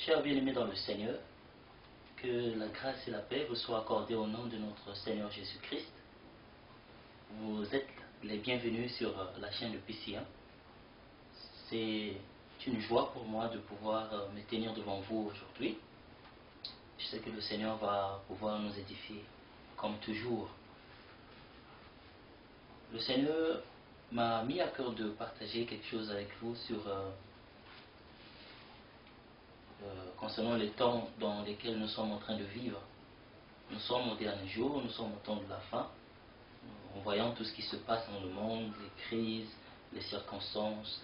Chers bien-aimés dans le Seigneur, que la grâce et la paix vous soient accordées au nom de notre Seigneur Jésus-Christ. Vous êtes les bienvenus sur la chaîne de PCA. C'est une joie pour moi de pouvoir me tenir devant vous aujourd'hui. Je sais que le Seigneur va pouvoir nous édifier, comme toujours. Le Seigneur m'a mis à cœur de partager quelque chose avec vous sur concernant les temps dans lesquels nous sommes en train de vivre. Nous sommes au dernier jour, nous sommes au temps de la fin. En voyant tout ce qui se passe dans le monde, les crises, les circonstances,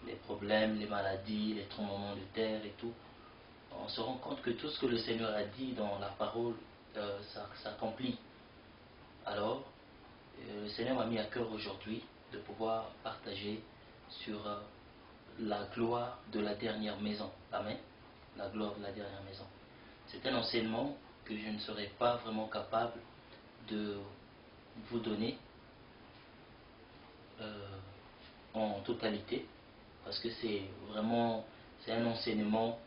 les problèmes, les maladies, les tremblements de terre et tout, on se rend compte que tout ce que le Seigneur a dit dans la parole s'accomplit. Alors, le Seigneur m'a mis à cœur aujourd'hui de pouvoir partager sur la gloire de la dernière maison. Amen. La gloire de la dernière maison. C'est un enseignement que je ne serai pas vraiment capable de vous donner en totalité, parce que c'est un enseignement,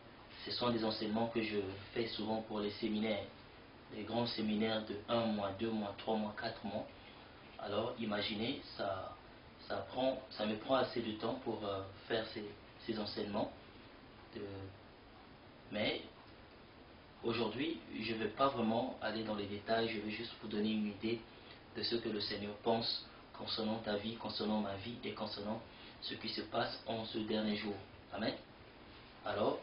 ce sont des enseignements que je fais souvent pour les séminaires, les grands séminaires de 1 mois, 2 mois, 3 mois, 4 mois. Alors imaginez, ça me prend assez de temps pour faire ces enseignements. Mais aujourd'hui, je ne vais pas vraiment aller dans les détails, je vais juste vous donner une idée de ce que le Seigneur pense concernant ta vie, concernant ma vie et concernant ce qui se passe en ce dernier jour. Amen. Alors,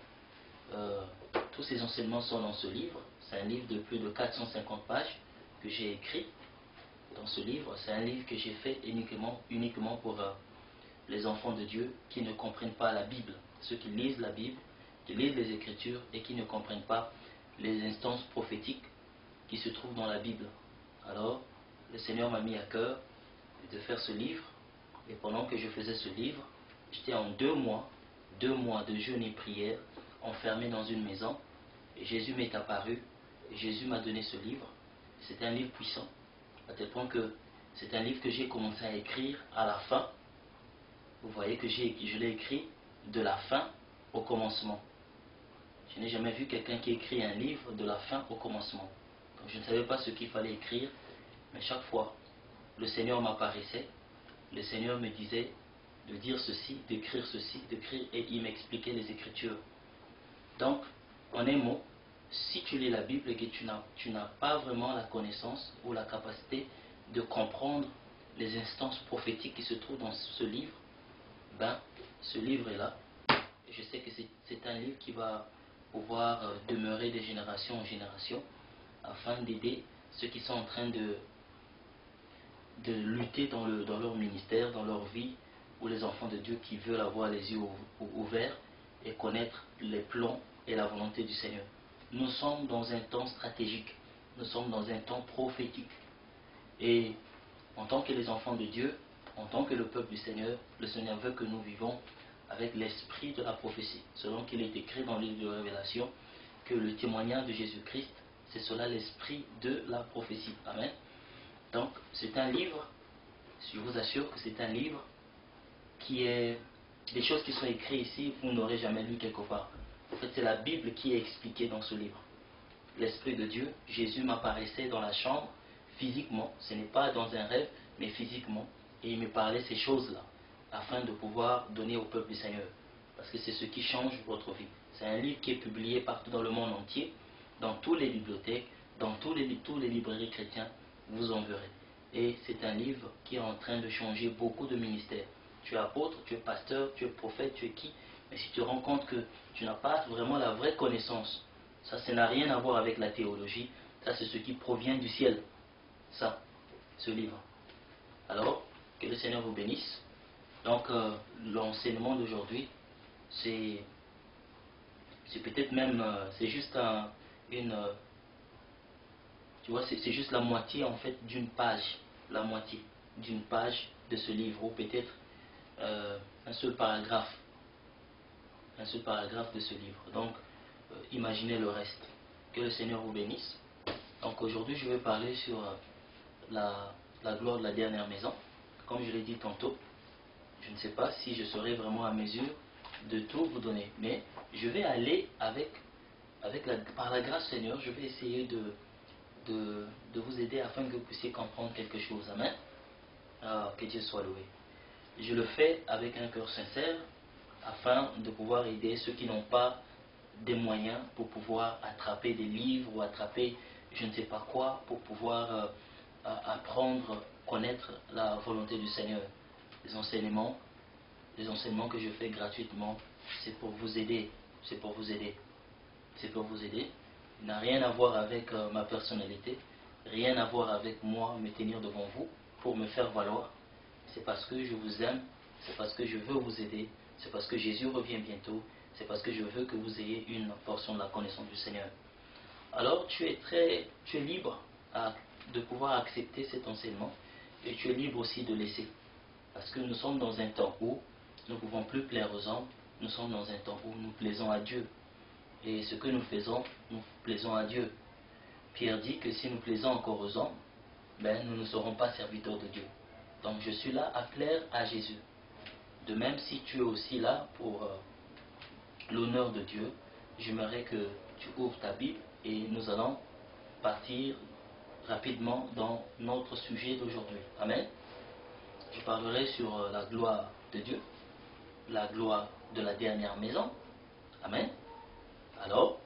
tous ces enseignements sont dans ce livre. C'est un livre de plus de 450 pages que j'ai écrit dans ce livre. C'est un livre que j'ai fait uniquement pour les enfants de Dieu qui ne comprennent pas la Bible, ceux qui lisent la Bible, qui lisent les Écritures et qui ne comprennent pas les instances prophétiques qui se trouvent dans la Bible. Alors, le Seigneur m'a mis à cœur de faire ce livre, et pendant que je faisais ce livre, j'étais en 2 mois de jeûne et prière, enfermé dans une maison, et Jésus m'est apparu, et Jésus m'a donné ce livre. C'est un livre puissant, à tel point que c'est un livre que j'ai commencé à écrire à la fin. Vous voyez que je l'ai écrit de la fin au commencement. Je n'ai jamais vu quelqu'un qui écrit un livre de la fin au commencement. Donc je ne savais pas ce qu'il fallait écrire, mais chaque fois, le Seigneur m'apparaissait, le Seigneur me disait de dire ceci, d'écrire ceci, d'écrire, et il m'expliquait les Écritures. Donc, en un mot, si tu lis la Bible et que tu n'as pas vraiment la connaissance ou la capacité de comprendre les instances prophétiques qui se trouvent dans ce livre, ben, ce livre est là. Je sais que c'est un livre qui va pouvoir demeurer de génération en génération afin d'aider ceux qui sont en train de lutter dans leur ministère, dans leur vie, ou les enfants de Dieu qui veulent avoir les yeux ouverts et connaître les plans et la volonté du Seigneur. Nous sommes dans un temps stratégique, nous sommes dans un temps prophétique. Et en tant que les enfants de Dieu, en tant que le peuple du Seigneur, le Seigneur veut que nous vivons avec l'esprit de la prophétie, selon qu'il est écrit dans le livre de Révélation, que le témoignage de Jésus-Christ, c'est cela l'esprit de la prophétie. Amen. Donc, c'est un livre, je vous assure que c'est un livre qui est... Des choses qui sont écrites ici, vous n'aurez jamais lu quelque part. En fait, c'est la Bible qui est expliquée dans ce livre. L'Esprit de Dieu, Jésus m'apparaissait dans la chambre, physiquement, ce n'est pas dans un rêve, mais physiquement, et il me parlait ces choses-là, afin de pouvoir donner au peuple du Seigneur. Parce que c'est ce qui change votre vie. C'est un livre qui est publié partout dans le monde entier, dans toutes les bibliothèques, dans tous les librairies chrétiens, vous en verrez. Et c'est un livre qui est en train de changer beaucoup de ministères. Tu es apôtre, tu es pasteur, tu es prophète, tu es qui? Mais si tu te rends compte que tu n'as pas vraiment la vraie connaissance, ça n'a rien à voir avec la théologie, ça c'est ce qui provient du ciel. Ça, ce livre. Alors, que le Seigneur vous bénisse. Donc, l'enseignement d'aujourd'hui, c'est peut-être même, c'est juste tu vois, c'est juste la moitié en fait d'une page, la moitié d'une page de ce livre, ou peut-être un seul paragraphe de ce livre. Donc, imaginez le reste. Que le Seigneur vous bénisse. Donc aujourd'hui, je vais parler sur la gloire de la dernière maison. Comme je l'ai dit tantôt, je ne sais pas si je serai vraiment à mesure de tout vous donner, mais je vais aller par la grâce du Seigneur, je vais essayer de vous aider afin que vous puissiez comprendre quelque chose. Amen. Ah, que Dieu soit loué. Je le fais avec un cœur sincère afin de pouvoir aider ceux qui n'ont pas des moyens pour pouvoir attraper des livres ou attraper je ne sais pas quoi pour pouvoir apprendre, connaître la volonté du Seigneur. Les enseignements que je fais gratuitement, c'est pour vous aider. C'est pour vous aider. C'est pour vous aider. Il n'a rien à voir avec ma personnalité, rien à voir avec moi me tenir devant vous pour me faire valoir. C'est parce que je vous aime, c'est parce que je veux vous aider, c'est parce que Jésus revient bientôt, c'est parce que je veux que vous ayez une portion de la connaissance du Seigneur. Alors tu es libre de pouvoir accepter cet enseignement et tu es libre aussi de laisser. Parce que nous sommes dans un temps où nous ne pouvons plus plaire aux hommes, nous sommes dans un temps où nous plaisons à Dieu. Et ce que nous faisons, nous plaisons à Dieu. Pierre dit que si nous plaisons encore aux hommes, ben, nous ne serons pas serviteurs de Dieu. Donc je suis là à plaire à Jésus. De même, si tu es aussi là pour l'honneur de Dieu, j'aimerais que tu ouvres ta Bible et nous allons partir rapidement dans notre sujet d'aujourd'hui. Amen. Je parlerai sur la gloire de Dieu, la gloire de la dernière maison. Amen. Alors,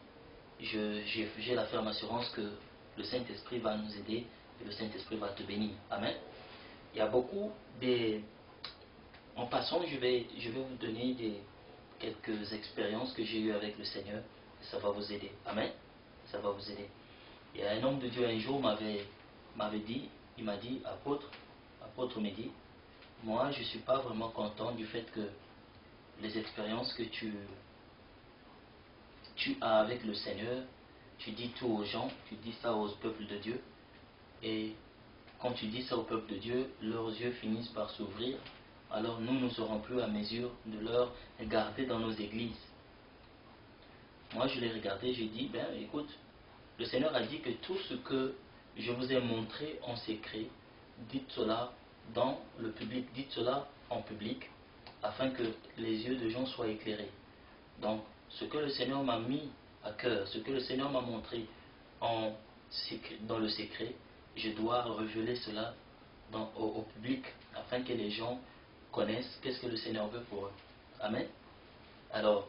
j'ai la ferme assurance que le Saint-Esprit va nous aider et le Saint-Esprit va te bénir. Amen. Il y a beaucoup des... En passant, je vais vous donner quelques expériences que j'ai eues avec le Seigneur. Et ça va vous aider. Amen. Ça va vous aider. Il y a un homme de Dieu un jour m'avait dit, il m'a dit, apôtre me dit, moi je ne suis pas vraiment content du fait que les expériences que tu as avec le Seigneur, tu dis tout aux gens, tu dis ça au peuple de Dieu, et quand tu dis ça au peuple de Dieu, leurs yeux finissent par s'ouvrir, alors nous ne serons plus à mesure de leur garder dans nos églises. Moi je l'ai regardé, j'ai dit, ben écoute, le Seigneur a dit que tout ce que je vous ai montré en secret, dites cela dans le public, dites cela en public, afin que les yeux des gens soient éclairés. Donc, ce que le Seigneur m'a mis à cœur, ce que le Seigneur m'a montré dans le secret, je dois révéler cela au public, afin que les gens connaissent qu'est-ce que le Seigneur veut pour eux. Amen. Alors,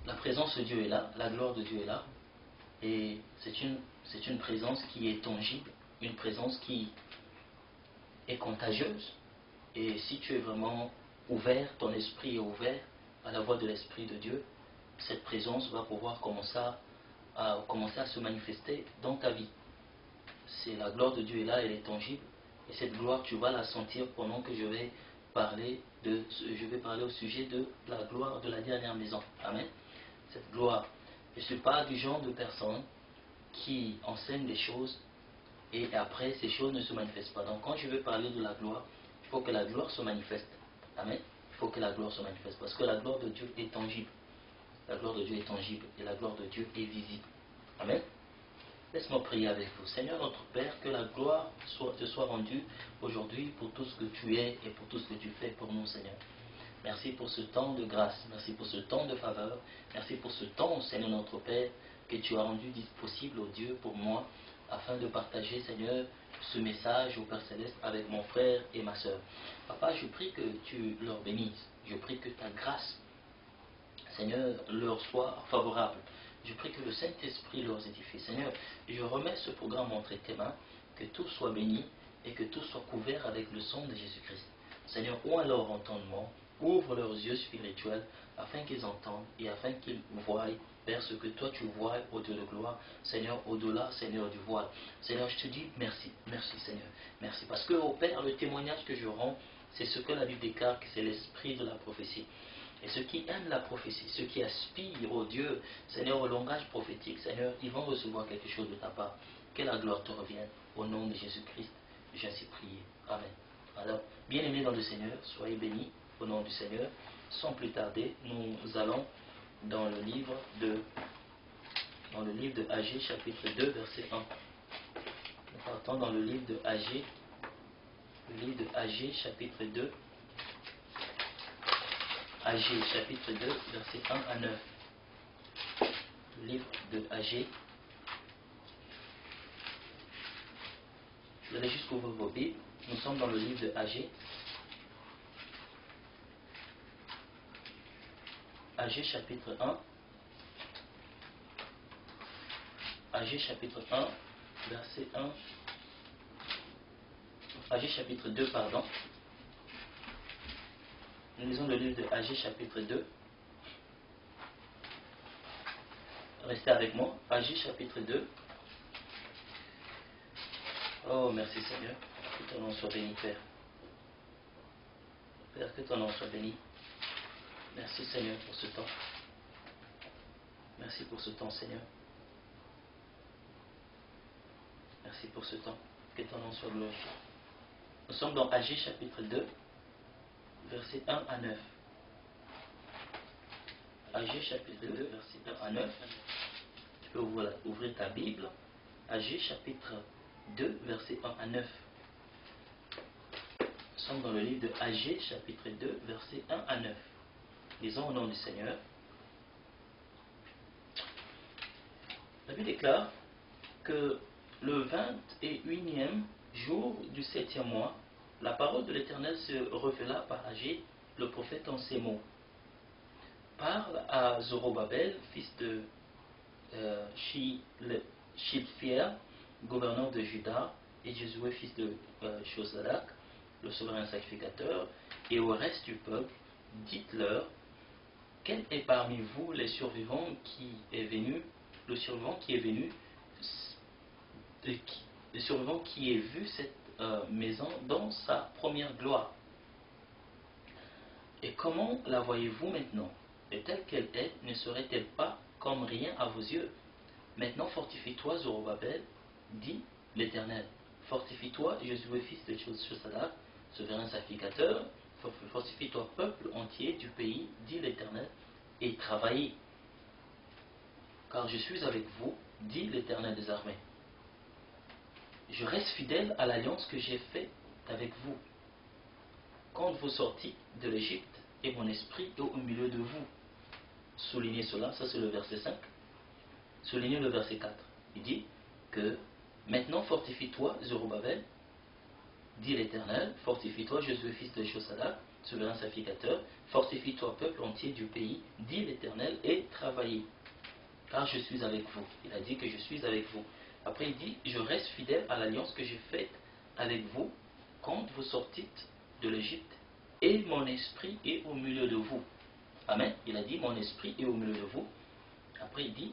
la présence de Dieu est là, la gloire de Dieu est là, et c'est une présence qui est tangible, une présence qui est contagieuse. Et si tu es vraiment ouvert, ton esprit est ouvert à la voix de l'Esprit de Dieu, cette présence va pouvoir commencer à se manifester dans ta vie. C'est la gloire de Dieu est là, elle est tangible, et cette gloire tu vas la sentir pendant que je vais parler au sujet de la gloire de la dernière maison. Amen. Cette gloire. Je ne suis pas du genre de personne qui enseigne des choses et après ces choses ne se manifestent pas. Donc quand je veux parler de la gloire, il faut que la gloire se manifeste. Amen. Il faut que la gloire se manifeste parce que la gloire de Dieu est tangible. La gloire de Dieu est tangible et la gloire de Dieu est visible. Amen. Laisse-moi prier avec vous. Seigneur notre Père, que la gloire te soit rendue aujourd'hui pour tout ce que tu es et pour tout ce que tu fais pour nous, Seigneur. Merci pour ce temps de grâce, merci pour ce temps de faveur, merci pour ce temps, Seigneur notre Père, que tu as rendu possible, oh Dieu, pour moi, afin de partager, Seigneur, ce message au Père Céleste avec mon frère et ma soeur. Papa, je prie que tu leur bénisses, je prie que ta grâce, Seigneur, leur soit favorable. Je prie que le Saint-Esprit leur édifie. Seigneur, je remets ce programme entre tes mains, que tout soit béni et que tout soit couvert avec le sang de Jésus-Christ. Seigneur, ouvre leur entendement, ouvre leurs yeux spirituels, afin qu'ils entendent et afin qu'ils voient, Père, ce que toi tu vois au-delà de gloire, Seigneur, au-delà, Seigneur, du voile. Seigneur, je te dis merci, merci Seigneur, merci. Parce que, au Père, le témoignage que je rends, c'est ce que la Bible déclare, que c'est l'esprit de la prophétie. Et ceux qui aiment la prophétie, ceux qui aspirent au Dieu, Seigneur, au langage prophétique, Seigneur, ils vont recevoir quelque chose de ta part. Que la gloire te revienne. Au nom de Jésus-Christ, j'ai ainsi prié. Amen. Alors, bien-aimés dans le Seigneur, soyez bénis au nom du Seigneur. Sans plus tarder, nous allons dans le livre de Agé, chapitre 2, verset 1. Nous partons dans le livre de Agé, chapitre 2. Agé chapitre 2, versets 1 à 9. Le livre de Agé. Vous allez juste ouvrir vos Bibles. Nous sommes dans le livre de Agé. Agé chapitre 1. Agé chapitre 1, verset 1. Agé chapitre 2, pardon. Nous lisons le livre de Agé chapitre 2. Restez avec moi. Agé chapitre 2. Oh, merci Seigneur. Que ton nom soit béni, Père. Père, que ton nom soit béni. Merci Seigneur pour ce temps. Merci pour ce temps, Seigneur. Merci pour ce temps. Que ton nom soit glorifié. Nous sommes dans Agé chapitre 2, versets 1 à 9. Agé chapitre 2, versets 1 à 9. Tu peux ouvrir ta Bible. Agé chapitre 2, versets 1 à 9. Nous sommes dans le livre de Agé chapitre 2, versets 1 à 9. Lisons au nom du Seigneur. La Bible déclare que le 21e jour du 7e mois, la parole de l'Éternel se révéla par Agé, le prophète, en ces mots. Parle à Zorobabel, fils de Shilphiel, gouverneur de Juda, et Josué, fils de Josadak, le souverain sacrificateur, et au reste du peuple, dites-leur, quel est parmi vous le survivant qui est venu, le survivant qui ait vu cette maison dans sa première gloire? Et comment la voyez-vous maintenant? Et telle qu'elle est, ne serait-elle pas comme rien à vos yeux? Maintenant fortifie-toi, Zorobabel, dit l'Éternel. Fortifie-toi, Josué, fils de Josadak, souverain sacrificateur. Fortifie-toi, peuple entier du pays, dit l'Éternel, et travaillez. Car je suis avec vous, dit l'Éternel des armées. Je reste fidèle à l'alliance que j'ai faite avec vous. Quand vous sortîtes de l'Égypte, et mon esprit est au milieu de vous. Soulignez cela, ça c'est le verset 5. Soulignez le verset 4. Il dit que maintenant fortifie-toi, Zorobabel, dit l'Éternel, fortifie-toi, Josué, fils de Josadak, souverain sacrificateur, fortifie-toi, peuple entier du pays, dit l'Éternel, et travaillez, car je suis avec vous. Il a dit que je suis avec vous. Après il dit, je reste fidèle à l'alliance que j'ai faite avec vous quand vous sortîtes de l'Égypte, et mon esprit est au milieu de vous. Amen. Il a dit, mon esprit est au milieu de vous. Après il dit,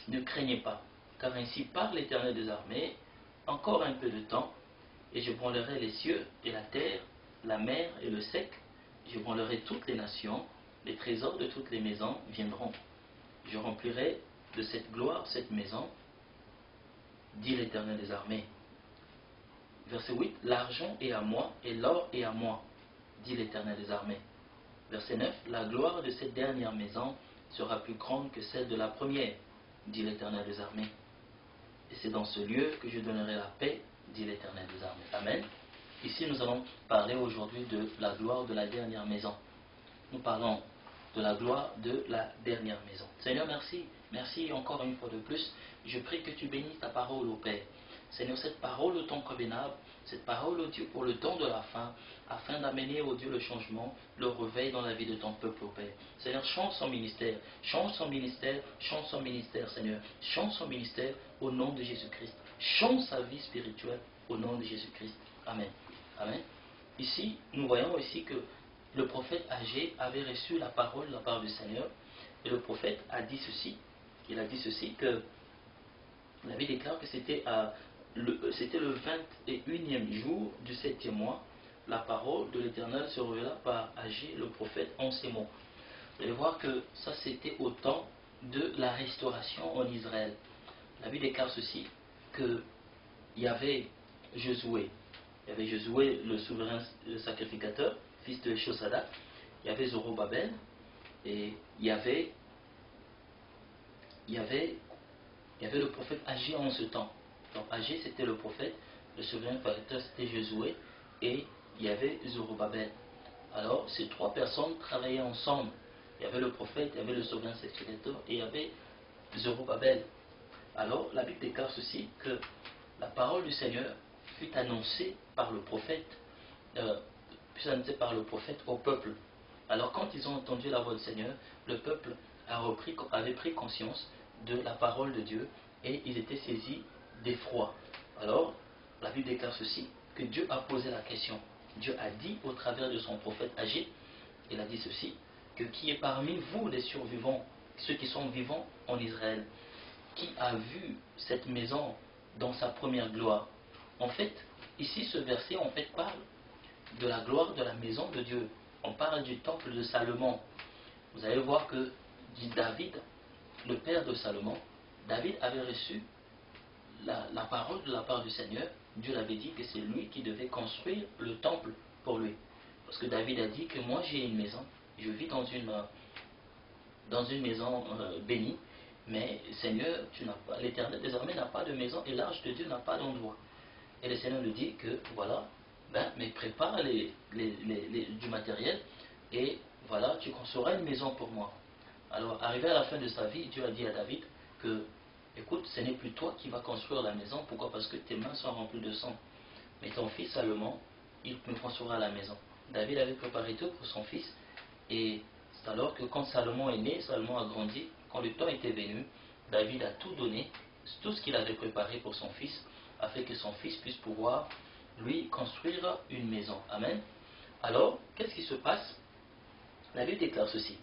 ne craignez pas, car ainsi parle l'Éternel des armées, encore un peu de temps, et je branlerai les cieux et la terre, la mer et le sec, je branlerai toutes les nations, les trésors de toutes les maisons viendront. Je remplirai de cette gloire cette maison, dit l'Éternel des armées. Verset 8, l'argent est à moi et l'or est à moi, dit l'Éternel des armées. Verset 9, la gloire de cette dernière maison sera plus grande que celle de la première, dit l'Éternel des armées. Et c'est dans ce lieu que je donnerai la paix, dit l'Éternel des armées. Amen. Ici, nous allons parler aujourd'hui de la gloire de la dernière maison. Nous parlons de la gloire de la dernière maison. Seigneur, merci. Merci encore une fois de plus. Je prie que tu bénisses ta parole, ô Père. Seigneur, cette parole, ô ton convenable, cette parole, ô Dieu, pour le temps de la fin, afin d'amener, ô Dieu, le changement, le réveil dans la vie de ton peuple, ô Père. Seigneur, change son ministère, change son ministère, change son ministère, Seigneur. Change son ministère au nom de Jésus-Christ. Change sa vie spirituelle au nom de Jésus-Christ. Amen. Amen. Ici, nous voyons ici que le prophète Agé avait reçu la parole de la part du Seigneur. Et le prophète a dit ceci. Il a dit ceci, que la Bible déclare que c'était le 21e jour du 7e mois. La parole de l'Éternel se révéla par Agé, le prophète, en ces mots. Vous allez voir que ça, c'était au temps de la restauration en Israël. La Bible déclare ceci, qu'il y avait Josué. Il y avait Josué, le souverain sacrificateur, fils de Josadak. Il y avait Zorobabel. Et il y avait le prophète Agé en ce temps. Donc Agé, c'était le prophète. Le souverain sacrificateur, c'était Josué. Et il y avait Zorobabel. Alors, ces trois personnes travaillaient ensemble. Il y avait le prophète, il y avait le second sacrificateur et il y avait Zorobabel. Alors, la Bible déclare ceci, que la parole du Seigneur fut annoncée par le prophète, au peuple. Alors, quand ils ont entendu la voix du Seigneur, le peuple avait pris conscience de la parole de Dieu et ils étaient saisis d'effroi. Alors, la Bible déclare ceci, que Dieu a posé la question. Dieu a dit au travers de son prophète Agé, il a dit ceci, que qui est parmi vous les survivants, ceux qui sont vivants en Israël, qui a vu cette maison dans sa première gloire. En fait, ici ce verset parle de la gloire de la maison de Dieu. On parle du temple de Salomon. Vous allez voir que David, le père de Salomon, David avait reçu la parole de la part du Seigneur. Dieu l'avait dit que c'est lui qui devait construire le temple pour lui. Parce que David a dit que moi j'ai une maison, je vis dans une maison bénie, mais Seigneur, l'Éternel désormais n'a pas de maison et l'arche de Dieu n'a pas d'endroit. Et le Seigneur lui dit que voilà, mais prépare du matériel et voilà, tu construiras une maison pour moi. Alors, arrivé à la fin de sa vie, Dieu a dit à David que, écoute, ce n'est plus toi qui vas construire la maison. Pourquoi? Parce que tes mains sont remplies de sang. Mais ton fils Salomon, il me construira la maison. David avait préparé tout pour son fils. Et c'est alors que quand Salomon est né, Salomon a grandi. Quand le temps était venu, David a tout donné, tout ce qu'il avait préparé pour son fils, afin que son fils puisse pouvoir, lui, construire une maison. Amen. Alors, qu'est-ce qui se passe? La Bible déclare ceci.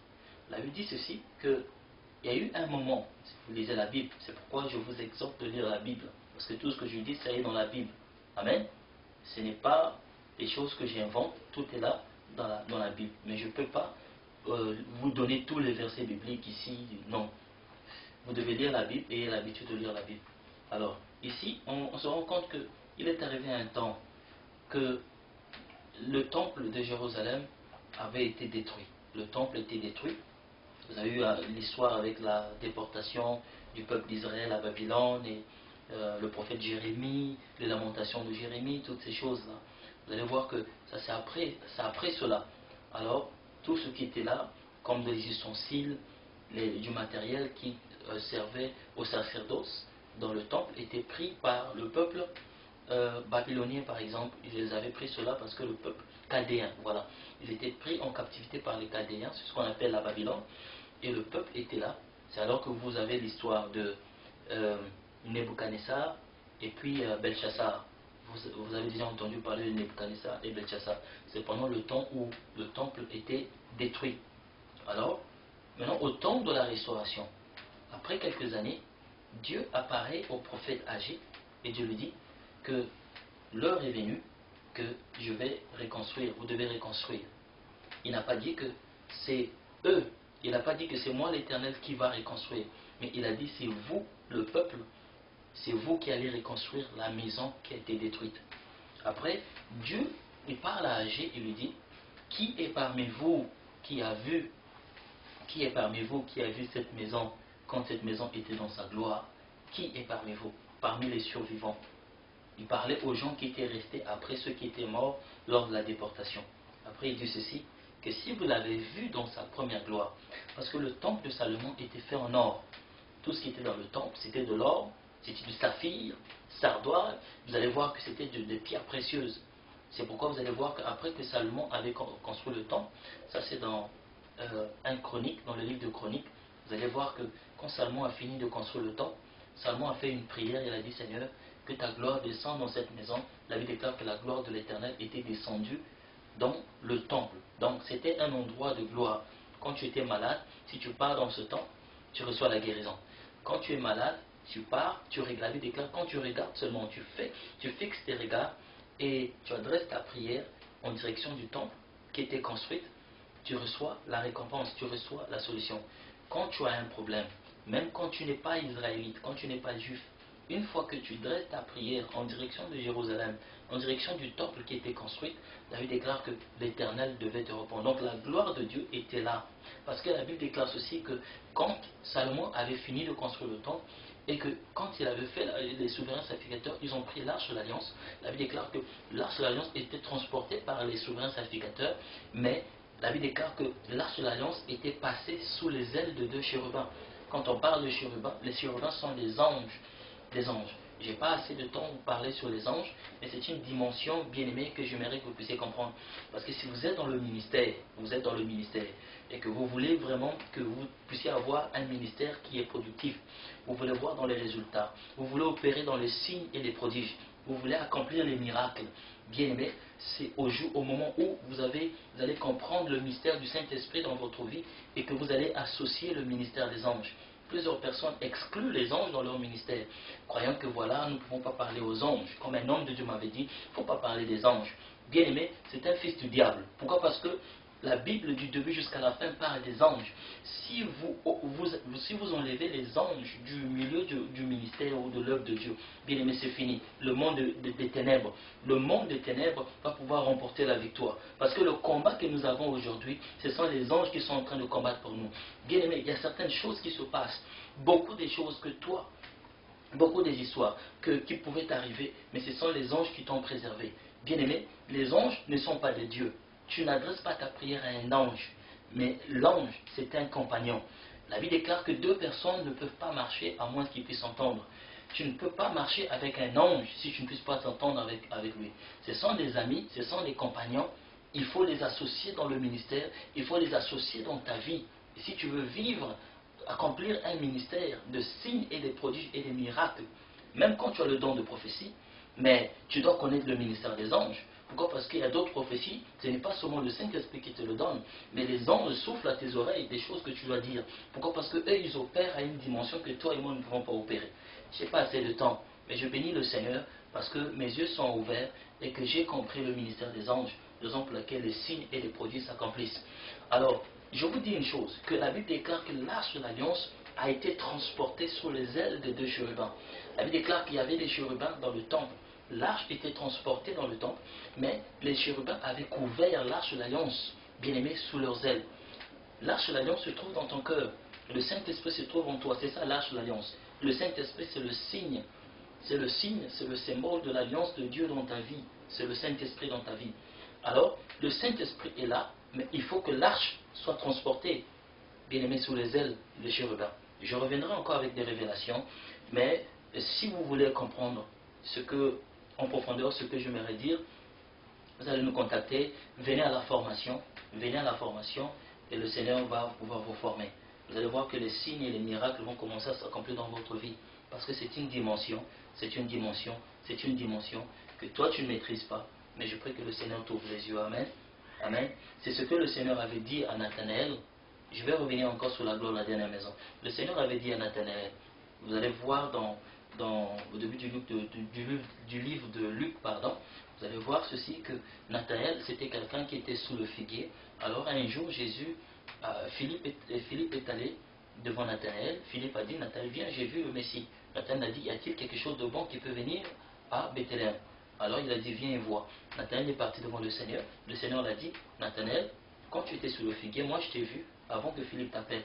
La Bible dit ceci, qu'il y a eu un moment, si vous lisez la Bible, c'est pourquoi je vous exhorte de lire la Bible, parce que tout ce que je dis, ça est dans la Bible. Amen. Ce n'est pas des choses que j'invente, tout est là dans la Bible. Mais je ne peux pas vous donner tous les versets bibliques ici, non. Vous devez lire la Bible et ayez l'habitude de lire la Bible. Alors, ici, on se rend compte qu'il est arrivé un temps que le temple de Jérusalem avait été détruit. Le temple était détruit. Vous avez eu l'histoire avec la déportation du peuple d'Israël à Babylone et le prophète Jérémie, les lamentations de Jérémie, toutes ces choses-là. Vous allez voir que ça c'est après cela. Alors, tout ce qui était là, comme des ustensiles, du matériel qui servait au sacerdoce dans le temple, était pris par le peuple babylonien, par exemple. Ils les avaient pris cela parce que le peuple chaldéen, voilà, ils étaient pris en captivité par les chaldéens, c'est ce qu'on appelle la Babylone, et le peuple était là. C'est alors que vous avez l'histoire de Nebuchadnezzar et puis Belshazzar. Vous avez déjà entendu parler de Nebuchadnezzar et Belshazzar. C'est pendant le temps où le temple était détruit. Alors, maintenant, au temps de la restauration, après quelques années, Dieu apparaît au prophète Agé et Dieu lui dit que l'heure est venue que je vais reconstruire, vous devez reconstruire. Il n'a pas dit que c'est eux, il n'a pas dit que c'est moi l'Éternel qui va reconstruire, mais il a dit c'est vous, le peuple, c'est vous qui allez reconstruire la maison qui a été détruite. Après, Dieu, il parle à Agé et lui dit, qui est parmi vous qui a vu cette maison quand cette maison était dans sa gloire? Qui est parmi vous, parmi les survivants? Il parlait aux gens qui étaient restés après ceux qui étaient morts lors de la déportation. Après, il dit ceci, que si vous l'avez vu dans sa première gloire, parce que le temple de Salomon était fait en or. Tout ce qui était dans le temple, c'était de l'or, c'était du saphir, sardoine. Vous allez voir que c'était des pierres précieuses. C'est pourquoi vous allez voir qu'après que Salomon avait construit le temple, ça c'est dans Chronique, dans le livre de Chronique, vous allez voir que quand Salomon a fini de construire le temple, Salomon a fait une prière, il a dit Seigneur, que ta gloire descende dans cette maison. La Bible déclare que la gloire de l'Éternel était descendue dans le temple. Donc c'était un endroit de gloire. Quand tu étais malade, si tu pars dans ce temple, tu reçois la guérison. Quand tu es malade, tu pars, tu regardes, la Bible déclare, quand tu regardes seulement, tu fixes tes regards et tu adresses ta prière en direction du temple qui était construite, tu reçois la récompense, tu reçois la solution. Quand tu as un problème, même quand tu n'es pas israélite, quand tu n'es pas juif, une fois que tu dresses ta prière en direction de Jérusalem, en direction du temple qui était construit, David déclare que l'Éternel devait te répondre. Donc la gloire de Dieu était là. Parce que la Bible déclare ceci, que quand Salomon avait fini de construire le temple, et que quand il avait fait les souverains sacrificateurs, ils ont pris l'arche de l'Alliance. La Bible déclare que l'arche de l'Alliance était transportée par les souverains sacrificateurs, mais la Bible déclare que l'arche de l'Alliance était passée sous les ailes de deux chérubins. Quand on parle de chérubins, les chérubins sont des anges. Des anges. Je n'ai pas assez de temps pour parler sur les anges, mais c'est une dimension bien aimée que j'aimerais que vous puissiez comprendre. Parce que si vous êtes dans le ministère, et que vous voulez vraiment que vous puissiez avoir un ministère qui est productif, vous voulez voir dans les résultats, vous voulez opérer dans les signes et les prodiges, vous voulez accomplir les miracles, bien aimé, c'est au moment où vous allez comprendre le mystère du Saint-Esprit dans votre vie et que vous allez associer le ministère des anges. Plusieurs personnes excluent les anges dans leur ministère, croyant que voilà, nous ne pouvons pas parler aux anges. Comme un homme de Dieu m'avait dit, il ne faut pas parler des anges. Bien aimé, c'est un fils du diable. Pourquoi? Parce que la Bible du début jusqu'à la fin parle des anges. Si vous enlevez les anges du milieu du ministère ou de l'œuvre de Dieu, bien aimé, c'est fini. Le monde des ténèbres, va pouvoir remporter la victoire. Parce que le combat que nous avons aujourd'hui, ce sont les anges qui sont en train de combattre pour nous. Bien aimé, il y a certaines choses qui se passent. Beaucoup des choses que toi, beaucoup des histoires qui pouvaient arriver, mais ce sont les anges qui t'ont préservé. Bien aimé, les anges ne sont pas des dieux. Tu n'adresses pas ta prière à un ange, mais l'ange, c'est un compagnon. La Bible déclare que deux personnes ne peuvent pas marcher à moins qu'ils puissent s'entendre. Tu ne peux pas marcher avec un ange si tu ne puisses pas t'entendre avec lui. Ce sont des amis, ce sont des compagnons. Il faut les associer dans le ministère, il faut les associer dans ta vie. Et si tu veux vivre, accomplir un ministère de signes et de prodiges et de miracles, même quand tu as le don de prophétie, mais tu dois connaître le ministère des anges. Pourquoi? Parce qu'il y a d'autres prophéties, ce n'est pas seulement le Saint-Esprit qui te le donne, mais les anges soufflent à tes oreilles des choses que tu dois dire. Pourquoi? Parce qu'eux, ils opèrent à une dimension que toi et moi ne pouvons pas opérer. Je n'ai pas assez de temps, mais je bénis le Seigneur parce que mes yeux sont ouverts et que j'ai compris le ministère des anges, raison pour laquelle les signes et les prodiges s'accomplissent. Alors, je vous dis une chose, que la Bible déclare que l'arche de l'Alliance a été transportée sous les ailes de deux chérubins. La Bible déclare qu'il y avait des chérubins dans le temple. L'arche était transportée dans le temple, mais les chérubins avaient couvert l'arche de l'Alliance, bien aimé, sous leurs ailes. L'arche de l'Alliance se trouve dans ton cœur. Le Saint-Esprit se trouve en toi. C'est ça l'arche de l'Alliance. Le Saint-Esprit, c'est le signe. C'est le signe, c'est le symbole de l'alliance de Dieu dans ta vie. C'est le Saint-Esprit dans ta vie. Alors, le Saint-Esprit est là, mais il faut que l'arche soit transportée, bien aimé, sous les ailes des chérubins. Je reviendrai encore avec des révélations, mais si vous voulez comprendre en profondeur ce que j'aimerais dire, vous allez nous contacter, venez à la formation, et le Seigneur va pouvoir vous former. Vous allez voir que les signes et les miracles vont commencer à s'accomplir dans votre vie, parce que c'est une dimension que toi tu ne maîtrises pas, mais je prie que le Seigneur t'ouvre les yeux. Amen. Amen. C'est ce que le Seigneur avait dit à Nathanaël. Je vais revenir encore sur la gloire de la dernière maison. Le Seigneur avait dit à Nathanaël, vous allez voir au début du livre de Luc, vous allez voir ceci, que Nathanaël, c'était quelqu'un qui était sous le figuier. Alors un jour, Philippe est allé devant Nathanaël. Philippe a dit, Nathanaël, viens, j'ai vu le Messie. Nathanaël a dit, y a-t-il quelque chose de bon qui peut venir à Bethléem? Alors il a dit, viens et vois. Nathanaël est parti devant le Seigneur. Le Seigneur l'a dit, Nathanaël, quand tu étais sous le figuier, moi je t'ai vu avant que Philippe t'appelle.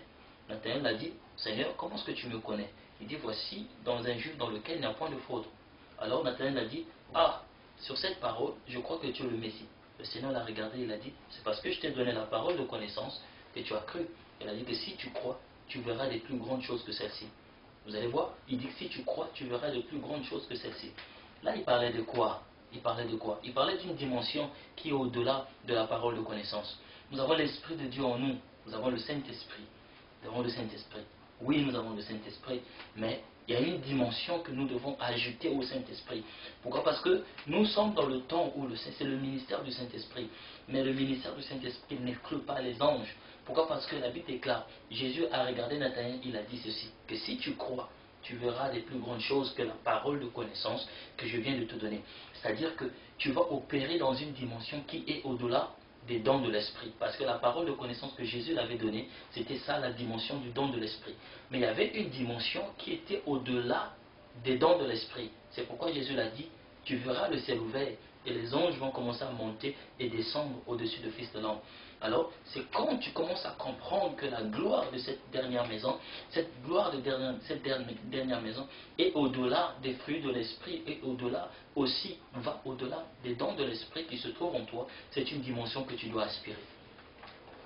Nathanaël a dit, Seigneur, comment est-ce que tu me connais? Il dit, voici dans un juif dans lequel il n'y a point de faute. Alors Nathanaël a dit, ah, sur cette parole, je crois que tu es le Messie. Le Seigneur l'a regardé et il a dit, c'est parce que je t'ai donné la parole de connaissance que tu as cru. Il a dit que si tu crois, tu verras des plus grandes choses que celle-ci. Vous allez voir, il dit que si tu crois, tu verras de plus grandes choses que celle-ci. Là, il parlait de quoi? Il parlait d'une dimension qui est au-delà de la parole de connaissance. Nous avons l'Esprit de Dieu en nous. Nous avons le Saint-Esprit. Oui, nous avons le Saint-Esprit, mais il y a une dimension que nous devons ajouter au Saint-Esprit. Pourquoi? Parce que nous sommes dans le temps où c'est le ministère du Saint-Esprit. Mais le ministère du Saint-Esprit n'exclut pas les anges. Pourquoi? Parce que la Bible déclare, Jésus a regardé Nathanaël, il a dit ceci, que si tu crois, tu verras des plus grandes choses que la parole de connaissance que je viens de te donner. C'est-à-dire que tu vas opérer dans une dimension qui est au-delà des dons de l'esprit. Parce que la parole de connaissance que Jésus l'avait donnée, c'était ça la dimension du don de l'esprit. Mais il y avait une dimension qui était au-delà des dons de l'esprit. C'est pourquoi Jésus l'a dit, tu verras le ciel ouvert et les anges vont commencer à monter et descendre au-dessus du Fils de l'homme. Alors, c'est quand tu commences à comprendre que la gloire de cette dernière maison, cette gloire de cette dernière maison est au-delà des fruits de l'esprit et au-delà aussi, va au-delà des dons de l'esprit qui se trouvent en toi. C'est une dimension que tu dois aspirer.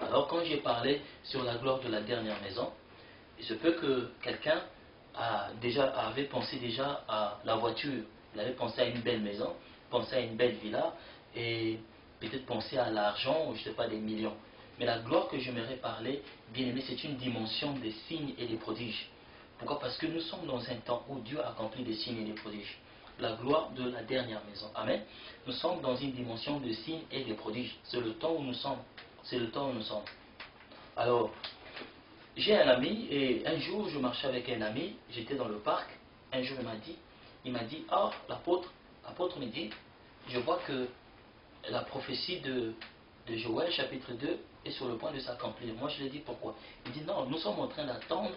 Alors, quand j'ai parlé sur la gloire de la dernière maison, il se peut que quelqu'un avait pensé déjà à la voiture, il avait pensé à une belle maison, pensé à une belle villa et peut-être pensé à l'argent ou je ne sais pas des millions. Mais la gloire que j'aimerais parler, bien aimé, c'est une dimension des signes et des prodiges. Pourquoi? Parce que nous sommes dans un temps où Dieu accomplit des signes et des prodiges. La gloire de la dernière maison. Amen. Nous sommes dans une dimension de signes et de prodiges. C'est le temps où nous sommes. C'est le temps où nous sommes. Alors, j'ai un ami et un jour je marchais avec un ami, j'étais dans le parc, un jour il m'a dit, ah l'apôtre me dit, je vois que la prophétie de Joël chapitre 2 est sur le point de s'accomplir. Moi je lui ai dit pourquoi. Il dit non, nous sommes en train d'attendre,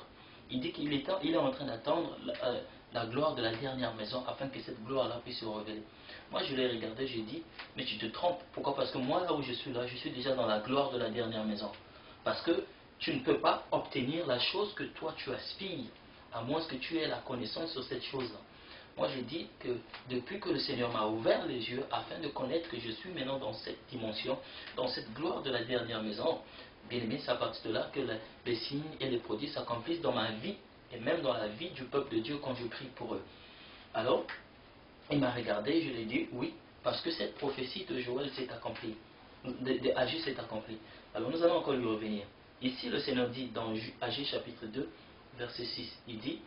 il dit qu'il est en train d'attendre la gloire de la dernière maison afin que cette gloire-là puisse se révéler. Moi je l'ai regardé, j'ai dit, mais tu te trompes. Pourquoi? Parce que moi là où je suis là, je suis déjà dans la gloire de la dernière maison. Parce que tu ne peux pas obtenir la chose que toi tu aspires, à moins que tu aies la connaissance sur cette chose-là. Moi je dis que depuis que le Seigneur m'a ouvert les yeux afin de connaître que je suis maintenant dans cette dimension, dans cette gloire de la dernière maison, bien aimé, c'est à partir de là que les signes et les prodiges s'accomplissent dans ma vie et même dans la vie du peuple de Dieu quand je prie pour eux. Alors, il m'a regardé, je lui ai dit oui, parce que cette prophétie de Joël s'est accomplie, d'Agis s'est accomplie. Alors nous allons encore lui revenir. Ici, le Seigneur dit dans Agis chapitre 2, verset 6, il dit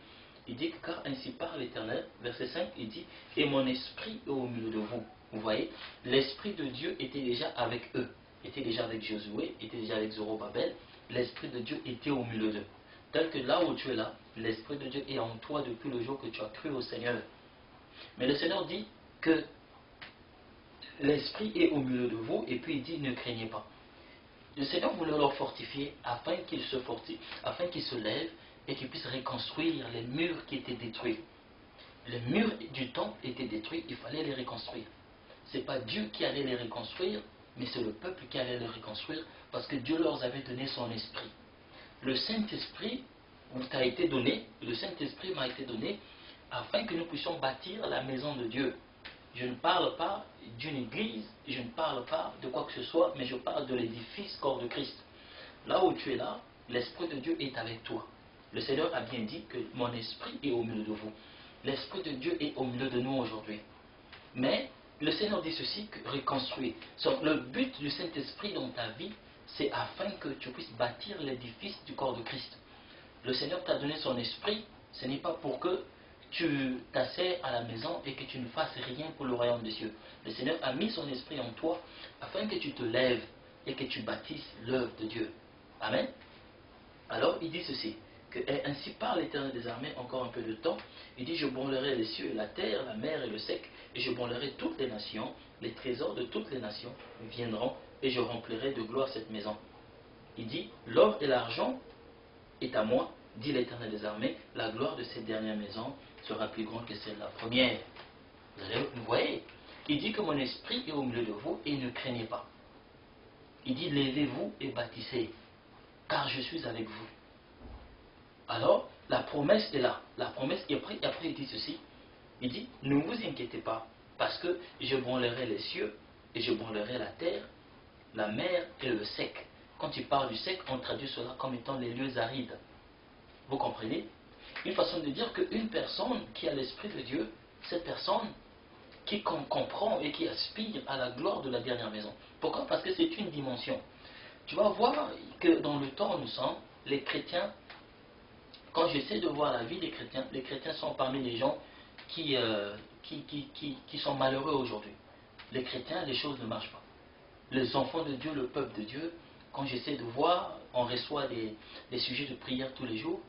car ainsi parle l'Éternel, verset 5, il dit, et mon esprit est au milieu de vous. Vous voyez, l'esprit de Dieu était déjà avec eux, était déjà avec Josué, était déjà avec Zorobabel, l'esprit de Dieu était au milieu d'eux. Tel que là où tu es là, l'esprit de Dieu est en toi depuis le jour que tu as cru au Seigneur. Mais le Seigneur dit que l'esprit est au milieu de vous, et puis il dit, ne craignez pas. Le Seigneur voulait leur fortifier afin qu'ils se fortifient, afin qu'ils se lèvent et qu'ils puissent reconstruire les murs qui étaient détruits. Les murs du temple étaient détruits, il fallait les reconstruire. Ce n'est pas Dieu qui allait les reconstruire, mais c'est le peuple qui allait les reconstruire parce que Dieu leur avait donné son esprit. Le Saint-Esprit t'a été donné, le Saint-Esprit m'a été donné afin que nous puissions bâtir la maison de Dieu. Je ne parle pas d'une église, je ne parle pas de quoi que ce soit, mais je parle de l'édifice corps de Christ. Là où tu es là, l'Esprit de Dieu est avec toi. Le Seigneur a bien dit que mon esprit est au milieu de vous. L'Esprit de Dieu est au milieu de nous aujourd'hui. Mais le Seigneur dit ceci, que reconstruire. Le but du Saint-Esprit dans ta vie, c'est afin que tu puisses bâtir l'édifice du corps de Christ. Le Seigneur t'a donné son esprit, ce n'est pas pour que tu t'assais à la maison et que tu ne fasses rien pour le royaume des cieux. Le Seigneur a mis son esprit en toi afin que tu te lèves et que tu bâtisses l'œuvre de Dieu. Amen. Alors il dit ceci, que ainsi parle l'Éternel des armées encore un peu de temps. Il dit, je branlerai les cieux et la terre, la mer et le sec, et je branlerai toutes les nations, les trésors de toutes les nations viendront, et je remplirai de gloire cette maison. Il dit, l'or et l'argent est à moi, dit l'Éternel des armées, la gloire de cette dernière maison sera plus grande que celle de la première. Vous voyez, il dit que mon esprit est au milieu de vous et ne craignez pas. Il dit, levez-vous et bâtissez, car je suis avec vous. Alors, la promesse est là. La promesse, et après il dit ceci, il dit, ne vous inquiétez pas, parce que je branlerai les cieux, et je branlerai la terre, la mer et le sec. Quand il parle du sec, on traduit cela comme étant les lieux arides. Vous comprenez? Une façon de dire qu'une personne qui a l'Esprit de Dieu, cette personne qui comprend et qui aspire à la gloire de la dernière maison. Pourquoi? Parce que c'est une dimension. Tu vas voir que dans le temps où nous sommes, les chrétiens, quand j'essaie de voir la vie des chrétiens sont parmi les gens qui sont malheureux aujourd'hui. Les chrétiens, les choses ne marchent pas. Les enfants de Dieu, le peuple de Dieu, quand j'essaie de voir, on reçoit des sujets de prière tous les jours,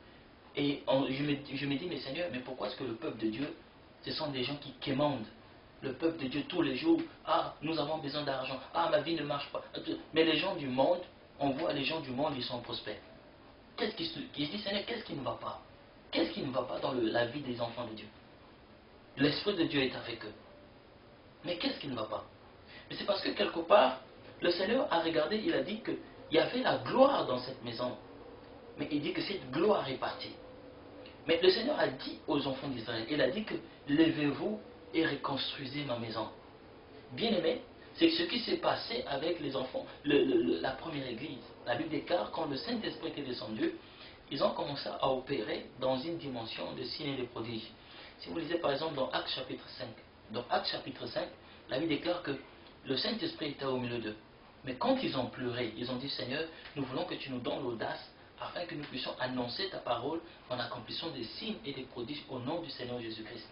et je me dis, mais Seigneur, mais pourquoi est-ce que le peuple de Dieu, ce sont des gens qui quémandent le peuple de Dieu tous les jours? Ah, nous avons besoin d'argent. Ah, ma vie ne marche pas. Mais les gens du monde, on voit les gens du monde, ils sont prospères. Qu'est-ce qui se dit, Seigneur, qu'est-ce qui ne va pas? Qu'est-ce qui ne va pas dans la vie des enfants de Dieu? l'Esprit de Dieu est avec eux. Mais qu'est-ce qui ne va pas? Mais c'est parce que quelque part, le Seigneur a regardé, il a dit qu'il y avait la gloire dans cette maison. Mais il dit que cette gloire est partie. Mais le Seigneur a dit aux enfants d'Israël, il a dit que levez-vous et reconstruisez ma maison. Bien aimé, c'est ce qui s'est passé avec les enfants, la première église. La Bible déclare quand le Saint-Esprit était descendu, ils ont commencé à opérer dans une dimension de signes et de prodiges. Si vous lisez par exemple dans Actes chapitre 5, dans Actes chapitre 5, la Bible déclare que le Saint-Esprit était au milieu d'eux. Mais quand ils ont pleuré, ils ont dit Seigneur, nous voulons que tu nous donnes l'audace afin que nous puissions annoncer ta parole en accomplissant des signes et des prodiges au nom du Seigneur Jésus-Christ.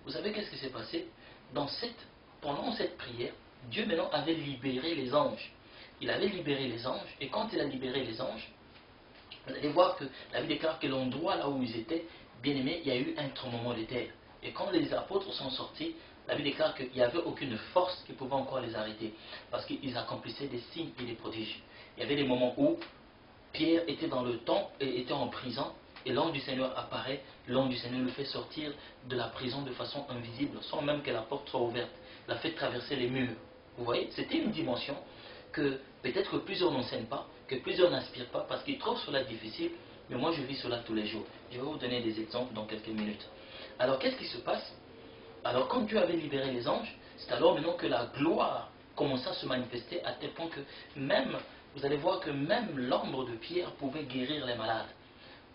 Vous savez qu'est-ce qui s'est passé? Pendant cette prière, Dieu maintenant avait libéré les anges. Il avait libéré les anges, et quand il a libéré les anges, vous allez voir que la Bible déclare que l'endroit là où ils étaient, bien aimés, il y a eu un tremblement de terre. Et quand les apôtres sont sortis, la Bible déclare qu'il n'y avait aucune force qui pouvait encore les arrêter, parce qu'ils accomplissaient des signes et des prodiges. Il y avait des moments où Pierre était dans le temple et était en prison, et l'ange du Seigneur apparaît, l'ange du Seigneur le fait sortir de la prison de façon invisible, sans même que la porte soit ouverte, l'a fait traverser les murs. Vous voyez, c'était une dimension que peut-être que plusieurs n'enseignent pas, que plusieurs n'aspirent pas, parce qu'ils trouvent cela difficile, mais moi je vis cela tous les jours. Je vais vous donner des exemples dans quelques minutes. Alors qu'est-ce qui se passe? Alors quand Dieu avait libéré les anges, c'est alors maintenant que la gloire commençait à se manifester à tel point que même, vous allez voir que même l'ombre de Pierre pouvait guérir les malades.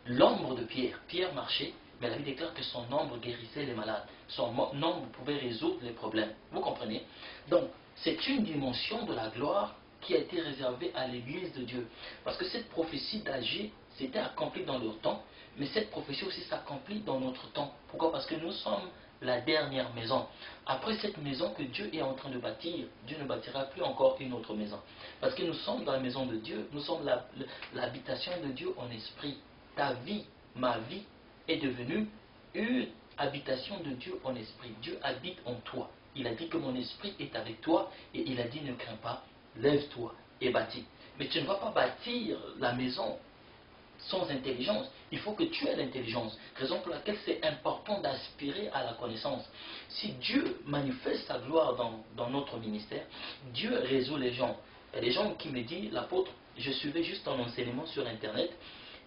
L'ombre de Pierre, Pierre marchait, mais la Bible déclare que son ombre guérissait les malades. Son ombre pouvait résoudre les problèmes. Vous comprenez? Donc, c'est une dimension de la gloire qui a été réservée à l'Église de Dieu. Parce que cette prophétie d'Agé s'était accomplie dans leur temps, mais cette prophétie aussi s'accomplit dans notre temps. Pourquoi? Parce que nous sommes la dernière maison. Après cette maison que Dieu est en train de bâtir, Dieu ne bâtira plus encore une autre maison. Parce que nous sommes dans la maison de Dieu, nous sommes l'habitation de Dieu en esprit. Ta vie, ma vie, est devenue une habitation de Dieu en esprit. Dieu habite en toi. Il a dit que mon esprit est avec toi et il a dit ne crains pas, lève-toi et bâtis. Mais tu ne vas pas bâtir la maison sans intelligence. Il faut que tu aies l'intelligence. Raison pour laquelle c'est important d'aspirer à la connaissance. Si Dieu manifeste sa gloire dans notre ministère, Dieu résout les gens. Il y a des gens qui me disent, l'apôtre, je suivais juste un enseignement sur Internet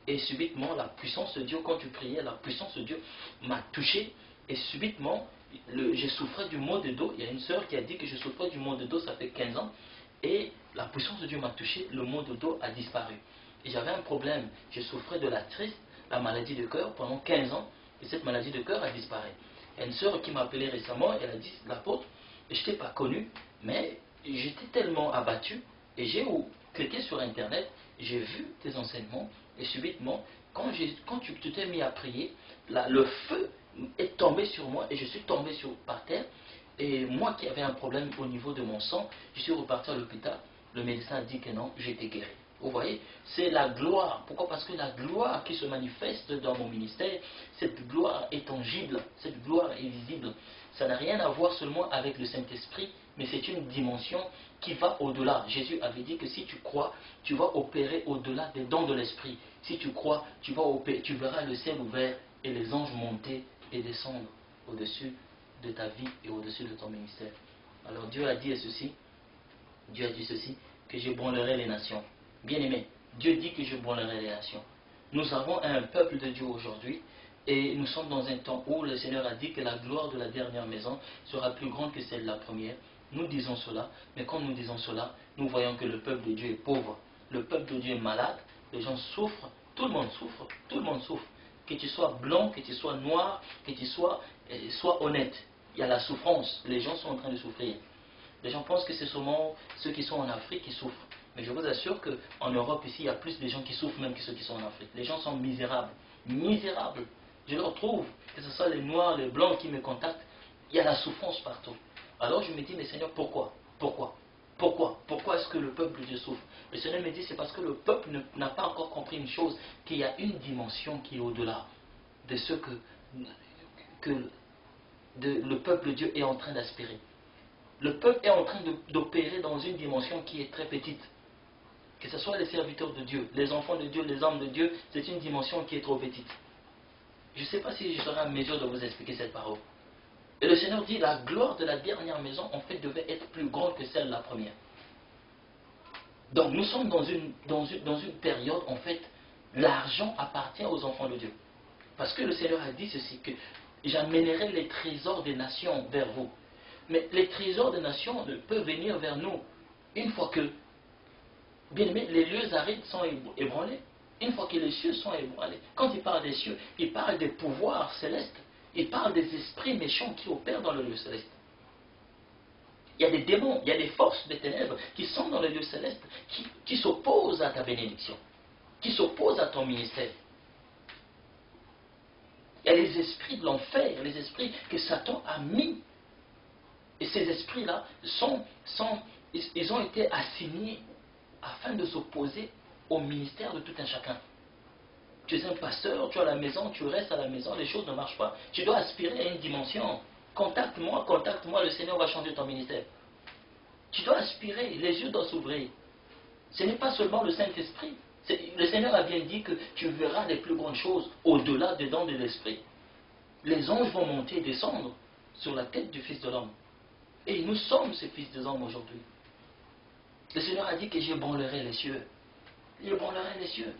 et subitement la puissance de Dieu, quand tu priais, la puissance de Dieu m'a touché et subitement je souffrais du maux de dos. Il y a une sœur qui a dit que je souffrais du maux de dos, ça fait 15 ans et la puissance de Dieu m'a touché, le maux de dos a disparu. Et j'avais un problème, je souffrais de l'arthrite, la maladie de cœur pendant 15 ans et cette maladie de cœur a disparu. Il y a une sœur qui m'a appelé récemment, elle a dit, l'apôtre, je ne t'ai pas connu, mais j'étais tellement abattu et j'ai cliqué sur Internet, j'ai vu tes enseignements et subitement, quand tu t'es mis à prier, le feu est tombé sur moi et je suis tombé par terre. Et moi qui avais un problème au niveau de mon sang, je suis reparti à l'hôpital. Le médecin a dit que non, j'étais guéri. Vous voyez, c'est la gloire. Pourquoi? Parce que la gloire qui se manifeste dans mon ministère, cette gloire est tangible, cette gloire est visible. Ça n'a rien à voir seulement avec le Saint-Esprit, mais c'est une dimension qui va au-delà. Jésus avait dit que si tu crois, tu vas opérer au-delà des dons de l'Esprit. Si tu crois, tu verras le ciel ouvert et les anges monter et descendre au-dessus de ta vie et au-dessus de ton ministère. Alors Dieu a dit ceci, que j'ébranlerai les nations. Bien aimé, Dieu dit que j'ébranlerai les nations. Nous avons un peuple de Dieu aujourd'hui et nous sommes dans un temps où le Seigneur a dit que la gloire de la dernière maison sera plus grande que celle de la première. Nous disons cela, mais quand nous disons cela, nous voyons que le peuple de Dieu est pauvre. Le peuple de Dieu est malade, les gens souffrent, tout le monde souffre, tout le monde souffre. Que tu sois blanc, que tu sois noir, que tu sois honnête. Il y a la souffrance, les gens sont en train de souffrir. Les gens pensent que c'est seulement ceux qui sont en Afrique qui souffrent. Mais je vous assure qu'en Europe, ici, il y a plus de gens qui souffrent même que ceux qui sont en Afrique. Les gens sont misérables. Misérables. Je le retrouve, que ce soit les noirs, les blancs qui me contactent, il y a la souffrance partout. Alors je me dis, mais Seigneur, pourquoi? Pourquoi est-ce que le peuple de Dieu souffre? Le Seigneur me dit, c'est parce que le peuple n'a pas encore compris une chose, qu'il y a une dimension qui est au-delà de ce que le peuple de Dieu est en train d'aspirer. Le peuple est en train d'opérer dans une dimension qui est très petite. Que ce soit les serviteurs de Dieu, les enfants de Dieu, les âmes de Dieu, c'est une dimension qui est trop petite. Je ne sais pas si je serai en mesure de vous expliquer cette parole. Et le Seigneur dit, la gloire de la dernière maison, en fait, devait être plus grande que celle de la première. Donc nous sommes dans une période, en fait, l'argent appartient aux enfants de Dieu. Parce que le Seigneur a dit ceci, que j'amènerai les trésors des nations vers vous. Mais les trésors des nations ne peuvent venir vers nous une fois que, bien aimé, les lieux arides sont ébranlés. Une fois que les cieux sont ébranlés. Quand il parle des cieux, il parle des pouvoirs célestes. Il parle des esprits méchants qui opèrent dans le lieu céleste. Il y a des démons, il y a des forces des ténèbres qui sont dans le lieu céleste, qui s'opposent à ta bénédiction, qui s'opposent à ton ministère. Il y a les esprits de l'enfer, les esprits que Satan a mis. Et ces esprits-là, ils ont été assignés afin de s'opposer au ministère de tout un chacun. Tu es un pasteur, tu es à la maison, tu restes à la maison, les choses ne marchent pas. Tu dois aspirer à une dimension. Contacte-moi, le Seigneur va changer ton ministère. Tu dois aspirer, les yeux doivent s'ouvrir. Ce n'est pas seulement le Saint-Esprit. Le Seigneur a bien dit que tu verras les plus grandes choses au-delà des dents de l'Esprit. Les anges vont monter et descendre sur la tête du Fils de l'homme. Et nous sommes ces fils de l'homme aujourd'hui. Le Seigneur a dit que j'ébranlerai les cieux. J'ébranlerai les cieux.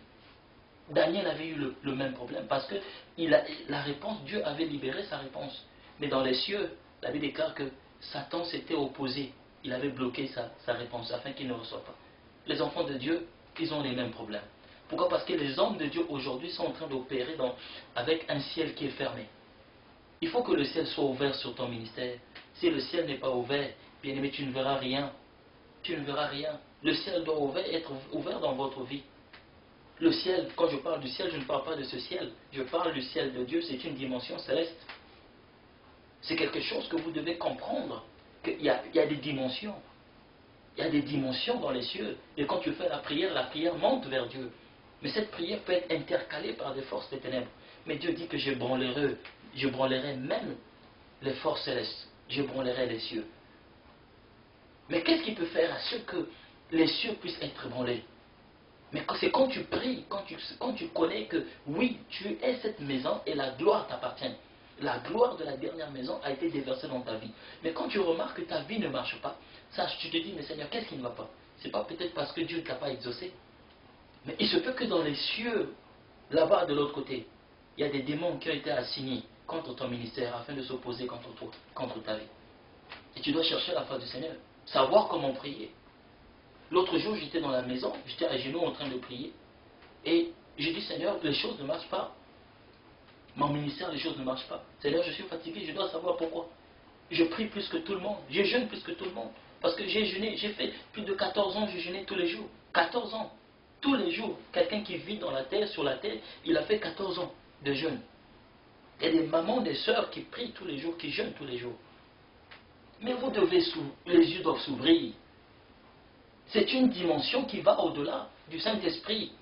Daniel avait eu le même problème parce que la réponse, Dieu avait libéré sa réponse. Mais dans les cieux, la Bible déclare que Satan s'était opposé. Il avait bloqué sa réponse afin qu'il ne reçoive pas. Les enfants de Dieu, ils ont les mêmes problèmes. Pourquoi? Parce que les hommes de Dieu aujourd'hui sont en train d'opérer avec un ciel qui est fermé. Il faut que le ciel soit ouvert sur ton ministère. Si le ciel n'est pas ouvert, bien aimé, tu ne verras rien. Tu ne verras rien. Le ciel doit être ouvert dans votre vie. Le ciel, quand je parle du ciel, je ne parle pas de ce ciel. Je parle du ciel de Dieu, c'est une dimension céleste. C'est quelque chose que vous devez comprendre. Qu'il y a des dimensions. Il y a des dimensions dans les cieux. Et quand tu fais la prière monte vers Dieu. Mais cette prière peut être intercalée par des forces des ténèbres. Mais Dieu dit que je branlerai même les forces célestes. Je branlerai les cieux. Mais qu'est-ce qui peut faire à ce que les cieux puissent être branlés? Mais c'est quand tu pries, quand tu connais que oui, tu es cette maison et la gloire t'appartient. La gloire de la dernière maison a été déversée dans ta vie. Mais quand tu remarques que ta vie ne marche pas, sache, tu te dis, mais Seigneur, qu'est-ce qui ne va pas? C'est pas peut-être parce que Dieu ne t'a pas exaucé. Mais il se peut que dans les cieux, là-bas de l'autre côté, il y a des démons qui ont été assignés contre ton ministère afin de s'opposer contre ta vie. Et tu dois chercher la face du Seigneur, savoir comment prier. L'autre jour, j'étais dans la maison, j'étais à genoux en train de prier. Et j'ai dit, Seigneur, les choses ne marchent pas. Mon ministère, les choses ne marchent pas. Seigneur, je suis fatigué, je dois savoir pourquoi. Je prie plus que tout le monde, je jeûne plus que tout le monde. Parce que j'ai jeûné, j'ai fait plus de 14 ans, je jeûnais tous les jours. 14 ans, tous les jours. Quelqu'un qui vit dans la terre, sur la terre, il a fait 14 ans de jeûne. Il y a des mamans, des sœurs qui prient tous les jours, qui jeûnent tous les jours. Mais vous devez, les yeux doivent s'ouvrir. C'est une dimension qui va au-delà du Saint-Esprit.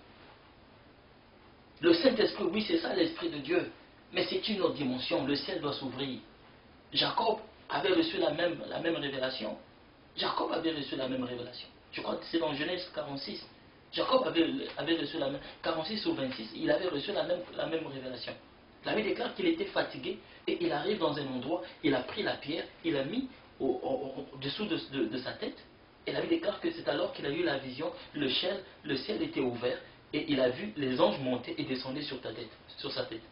Le Saint-Esprit, oui, c'est ça l'Esprit de Dieu. Mais c'est une autre dimension. Le ciel doit s'ouvrir. Jacob avait reçu la même révélation. Jacob avait reçu la même révélation. Je crois que c'est dans Genèse 46. Jacob avait reçu la même. 46 ou 26, il avait reçu la même révélation. La Bible déclare qu'il était fatigué et il arrive dans un endroit, il a pris la pierre, il l'a mis au-dessous de sa tête. Et la Bible déclare que c'est alors qu'il a eu la vision, le ciel était ouvert et il a vu les anges monter et descendre sur sa tête.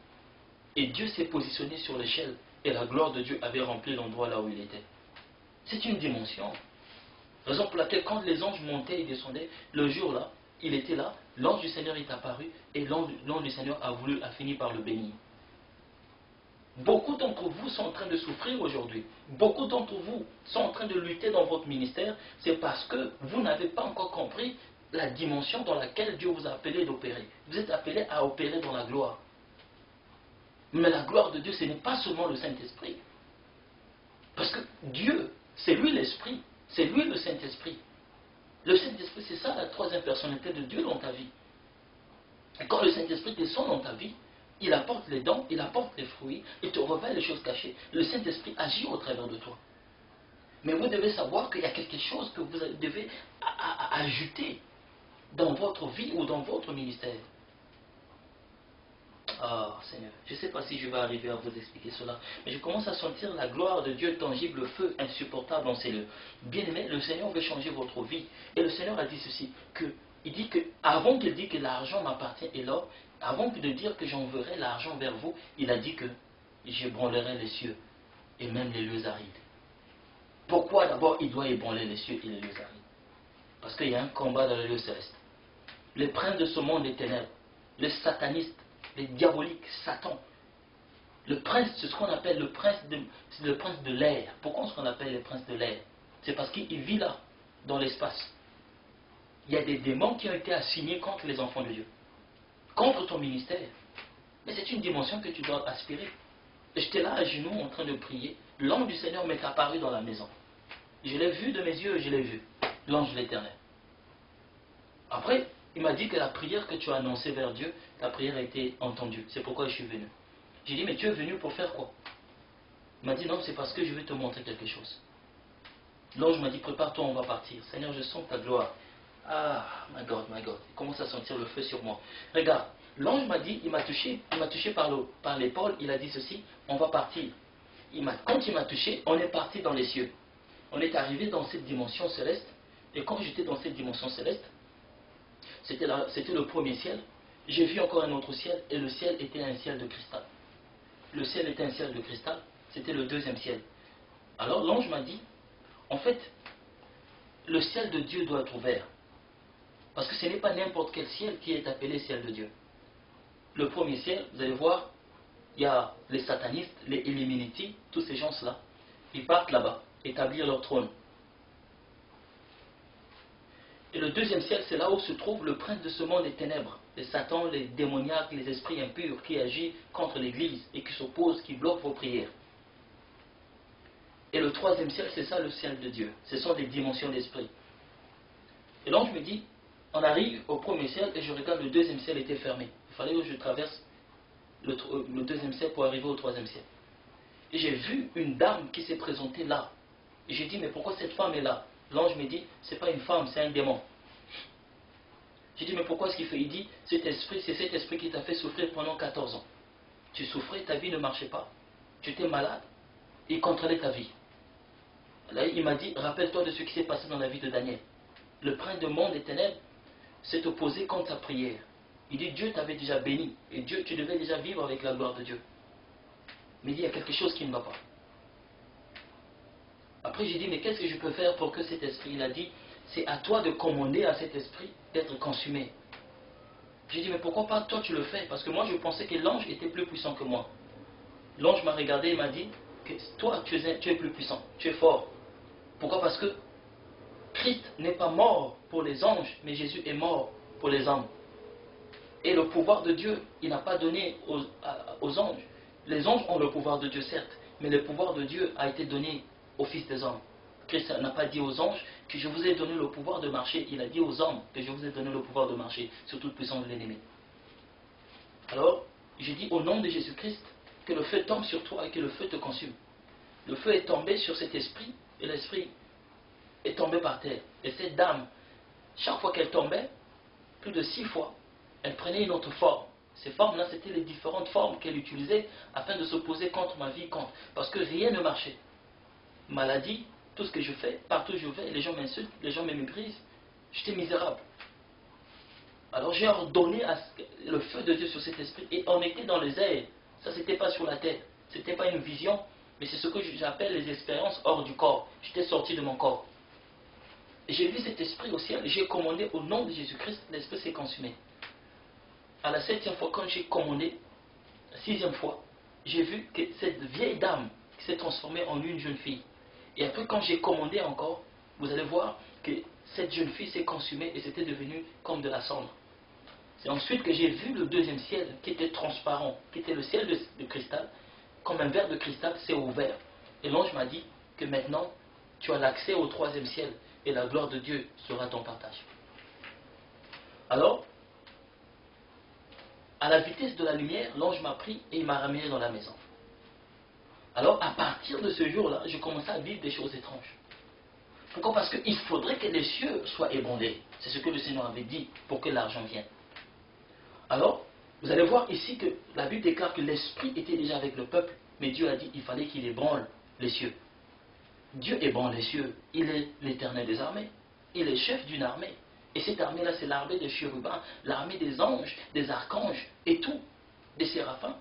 Et Dieu s'est positionné sur l'échelle et la gloire de Dieu avait rempli l'endroit là où il était. C'est une dimension. Raison pour laquelle quand les anges montaient et descendaient, le jour-là, il était là, l'ange du Seigneur est apparu et l'ange du Seigneur a fini par le bénir. Beaucoup d'entre vous sont en train de souffrir aujourd'hui. Beaucoup d'entre vous sont en train de lutter dans votre ministère. C'est parce que vous n'avez pas encore compris la dimension dans laquelle Dieu vous a appelé d'opérer. Vous êtes appelé à opérer dans la gloire. Mais la gloire de Dieu, ce n'est pas seulement le Saint-Esprit. Parce que Dieu, c'est lui l'Esprit. C'est lui le Saint-Esprit. Le Saint-Esprit, c'est ça la troisième personnalité de Dieu dans ta vie. Et quand le Saint-Esprit descend dans ta vie, il apporte les dons, il apporte les fruits, il te révèle les choses cachées. Le Saint-Esprit agit au travers de toi. Mais vous devez savoir qu'il y a quelque chose que vous devez ajouter dans votre vie ou dans votre ministère. Ah, Seigneur, je ne sais pas si je vais arriver à vous expliquer cela, mais je commence à sentir la gloire de Dieu tangible, le feu insupportable dans ces lieux. Bien-aimé, le Seigneur veut changer votre vie. Et le Seigneur a dit ceci, il dit que, avant qu'il dise que l'argent m'appartient et l'or, avant de dire que j'enverrai l'argent vers vous, il a dit que j'ébranlerai les cieux et même les lieux arides. Pourquoi d'abord il doit ébranler les cieux et les lieux arides? Parce qu'il y a un combat dans les lieux célestes. Les princes de ce monde des ténèbres, les satanistes, les diaboliques, Satan. Le prince, c'est ce qu'on appelle le prince de l'air. Pourquoi est-ce qu'on appelle le prince de l'air? C'est parce qu'il vit là, dans l'espace. Il y a des démons qui ont été assignés contre les enfants de Dieu, contre ton ministère. Mais c'est une dimension que tu dois aspirer. Et j'étais là à genoux en train de prier. L'ange du Seigneur m'est apparu dans la maison. Je l'ai vu de mes yeux, je l'ai vu. L'ange de l'Éternel. Après, il m'a dit que la prière que tu as annoncée vers Dieu, ta prière a été entendue. C'est pourquoi je suis venu. J'ai dit, mais tu es venu pour faire quoi? Il m'a dit, non, c'est parce que je veux te montrer quelque chose. L'ange m'a dit, prépare-toi, on va partir. Seigneur, je sens ta gloire. Ah, my God, my God. Il commence à sentir le feu sur moi. Regarde, l'ange m'a dit, il m'a touché par l'épaule, il a dit ceci, on va partir. Quand il m'a touché, on est parti dans les cieux. On est arrivé dans cette dimension céleste. Et quand j'étais dans cette dimension céleste, c'était le premier ciel. J'ai vu encore un autre ciel, et le ciel était un ciel de cristal. Le ciel était un ciel de cristal, c'était le deuxième ciel. Alors l'ange m'a dit, en fait, le ciel de Dieu doit être ouvert. Parce que ce n'est pas n'importe quel ciel qui est appelé ciel de Dieu. Le premier ciel, vous allez voir, il y a les satanistes, les Illuminati, tous ces gens-là, ils partent là-bas, établir leur trône. Et le deuxième ciel, c'est là où se trouve le prince de ce monde des ténèbres, les satans, les démoniaques, les esprits impurs qui agissent contre l'Église et qui s'opposent, qui bloquent vos prières. Et le troisième ciel, c'est ça le ciel de Dieu. Ce sont des dimensions d'esprit. Et l'ange me dit, on arrive au premier ciel et je regarde le deuxième ciel était fermé. Il fallait que je traverse le deuxième ciel pour arriver au troisième ciel. Et j'ai vu une dame qui s'est présentée là. Et j'ai dit, mais pourquoi cette femme est là? L'ange me dit, c'est pas une femme, c'est un démon. J'ai dit, mais pourquoi est-ce qu'il fait? Il dit, c'est cet esprit qui t'a fait souffrir pendant 14 ans. Tu souffrais, ta vie ne marchait pas. Tu étais malade, il contrôlait ta vie. Là, il m'a dit, rappelle-toi de ce qui s'est passé dans la vie de Daniel. Le prince du monde des ténèbres s'est opposé contre sa prière. Il dit, Dieu t'avait déjà béni, et Dieu, tu devais déjà vivre avec la gloire de Dieu. Mais il dit, il y a quelque chose qui ne va pas. Après, j'ai dit, mais qu'est-ce que je peux faire pour que cet esprit, il a dit, c'est à toi de commander à cet esprit d'être consumé. J'ai dit, mais pourquoi pas toi tu le fais? Parce que moi, je pensais que l'ange était plus puissant que moi. L'ange m'a regardé et m'a dit, que toi, tu es plus puissant, tu es fort. Pourquoi? Parce que Christ n'est pas mort pour les anges, mais Jésus est mort pour les hommes. Et le pouvoir de Dieu, il n'a pas donné aux anges. Les anges ont le pouvoir de Dieu, certes, mais le pouvoir de Dieu a été donné aux fils des hommes. Christ n'a pas dit aux anges que je vous ai donné le pouvoir de marcher. Il a dit aux hommes que je vous ai donné le pouvoir de marcher sur toute puissance de l'ennemi. Alors, j'ai dit au nom de Jésus-Christ que le feu tombe sur toi et que le feu te consume. Le feu est tombé sur cet esprit et l'esprit est tombé par terre. Et cette dame, chaque fois qu'elle tombait, plus de 6 fois, elle prenait une autre forme. Ces formes-là, c'était les différentes formes qu'elle utilisait afin de s'opposer contre ma vie, parce que rien ne marchait. Maladie, tout ce que je fais, partout où je vais, les gens m'insultent, les gens me méprisent. J'étais misérable. Alors j'ai ordonné le feu de Dieu sur cet esprit et on était dans les airs. Ça, c'était pas sur la tête. C'était pas une vision, mais c'est ce que j'appelle les expériences hors du corps. J'étais sorti de mon corps. Et j'ai vu cet esprit au ciel et j'ai commandé au nom de Jésus-Christ, l'esprit s'est consumé. À la 7e fois, quand j'ai commandé, la 6e fois, j'ai vu que cette vieille dame s'est transformée en une jeune fille. Et après, quand j'ai commandé encore, vous allez voir que cette jeune fille s'est consumée et c'était devenu comme de la cendre. C'est ensuite que j'ai vu le deuxième ciel qui était transparent, qui était le ciel de cristal, comme un verre de cristal s'est ouvert. Et l'ange m'a dit que maintenant, tu as l'accès au troisième ciel et la gloire de Dieu sera ton partage. Alors, à la vitesse de la lumière, l'ange m'a pris et il m'a ramené dans la maison. Alors, à partir de ce jour-là, je commençais à vivre des choses étranges. Pourquoi? Parce qu'il faudrait que les cieux soient ébranlés. C'est ce que le Seigneur avait dit pour que l'argent vienne. Alors, Vous allez voir ici que la Bible déclare que l'Esprit était déjà avec le peuple, mais Dieu a dit qu'il fallait qu'il ébranle les cieux. Dieu ébranle les cieux, il est l'Éternel des armées, il est chef d'une armée. Et cette armée-là, c'est l'armée des chérubins, l'armée des anges, des archanges et tout, des séraphins.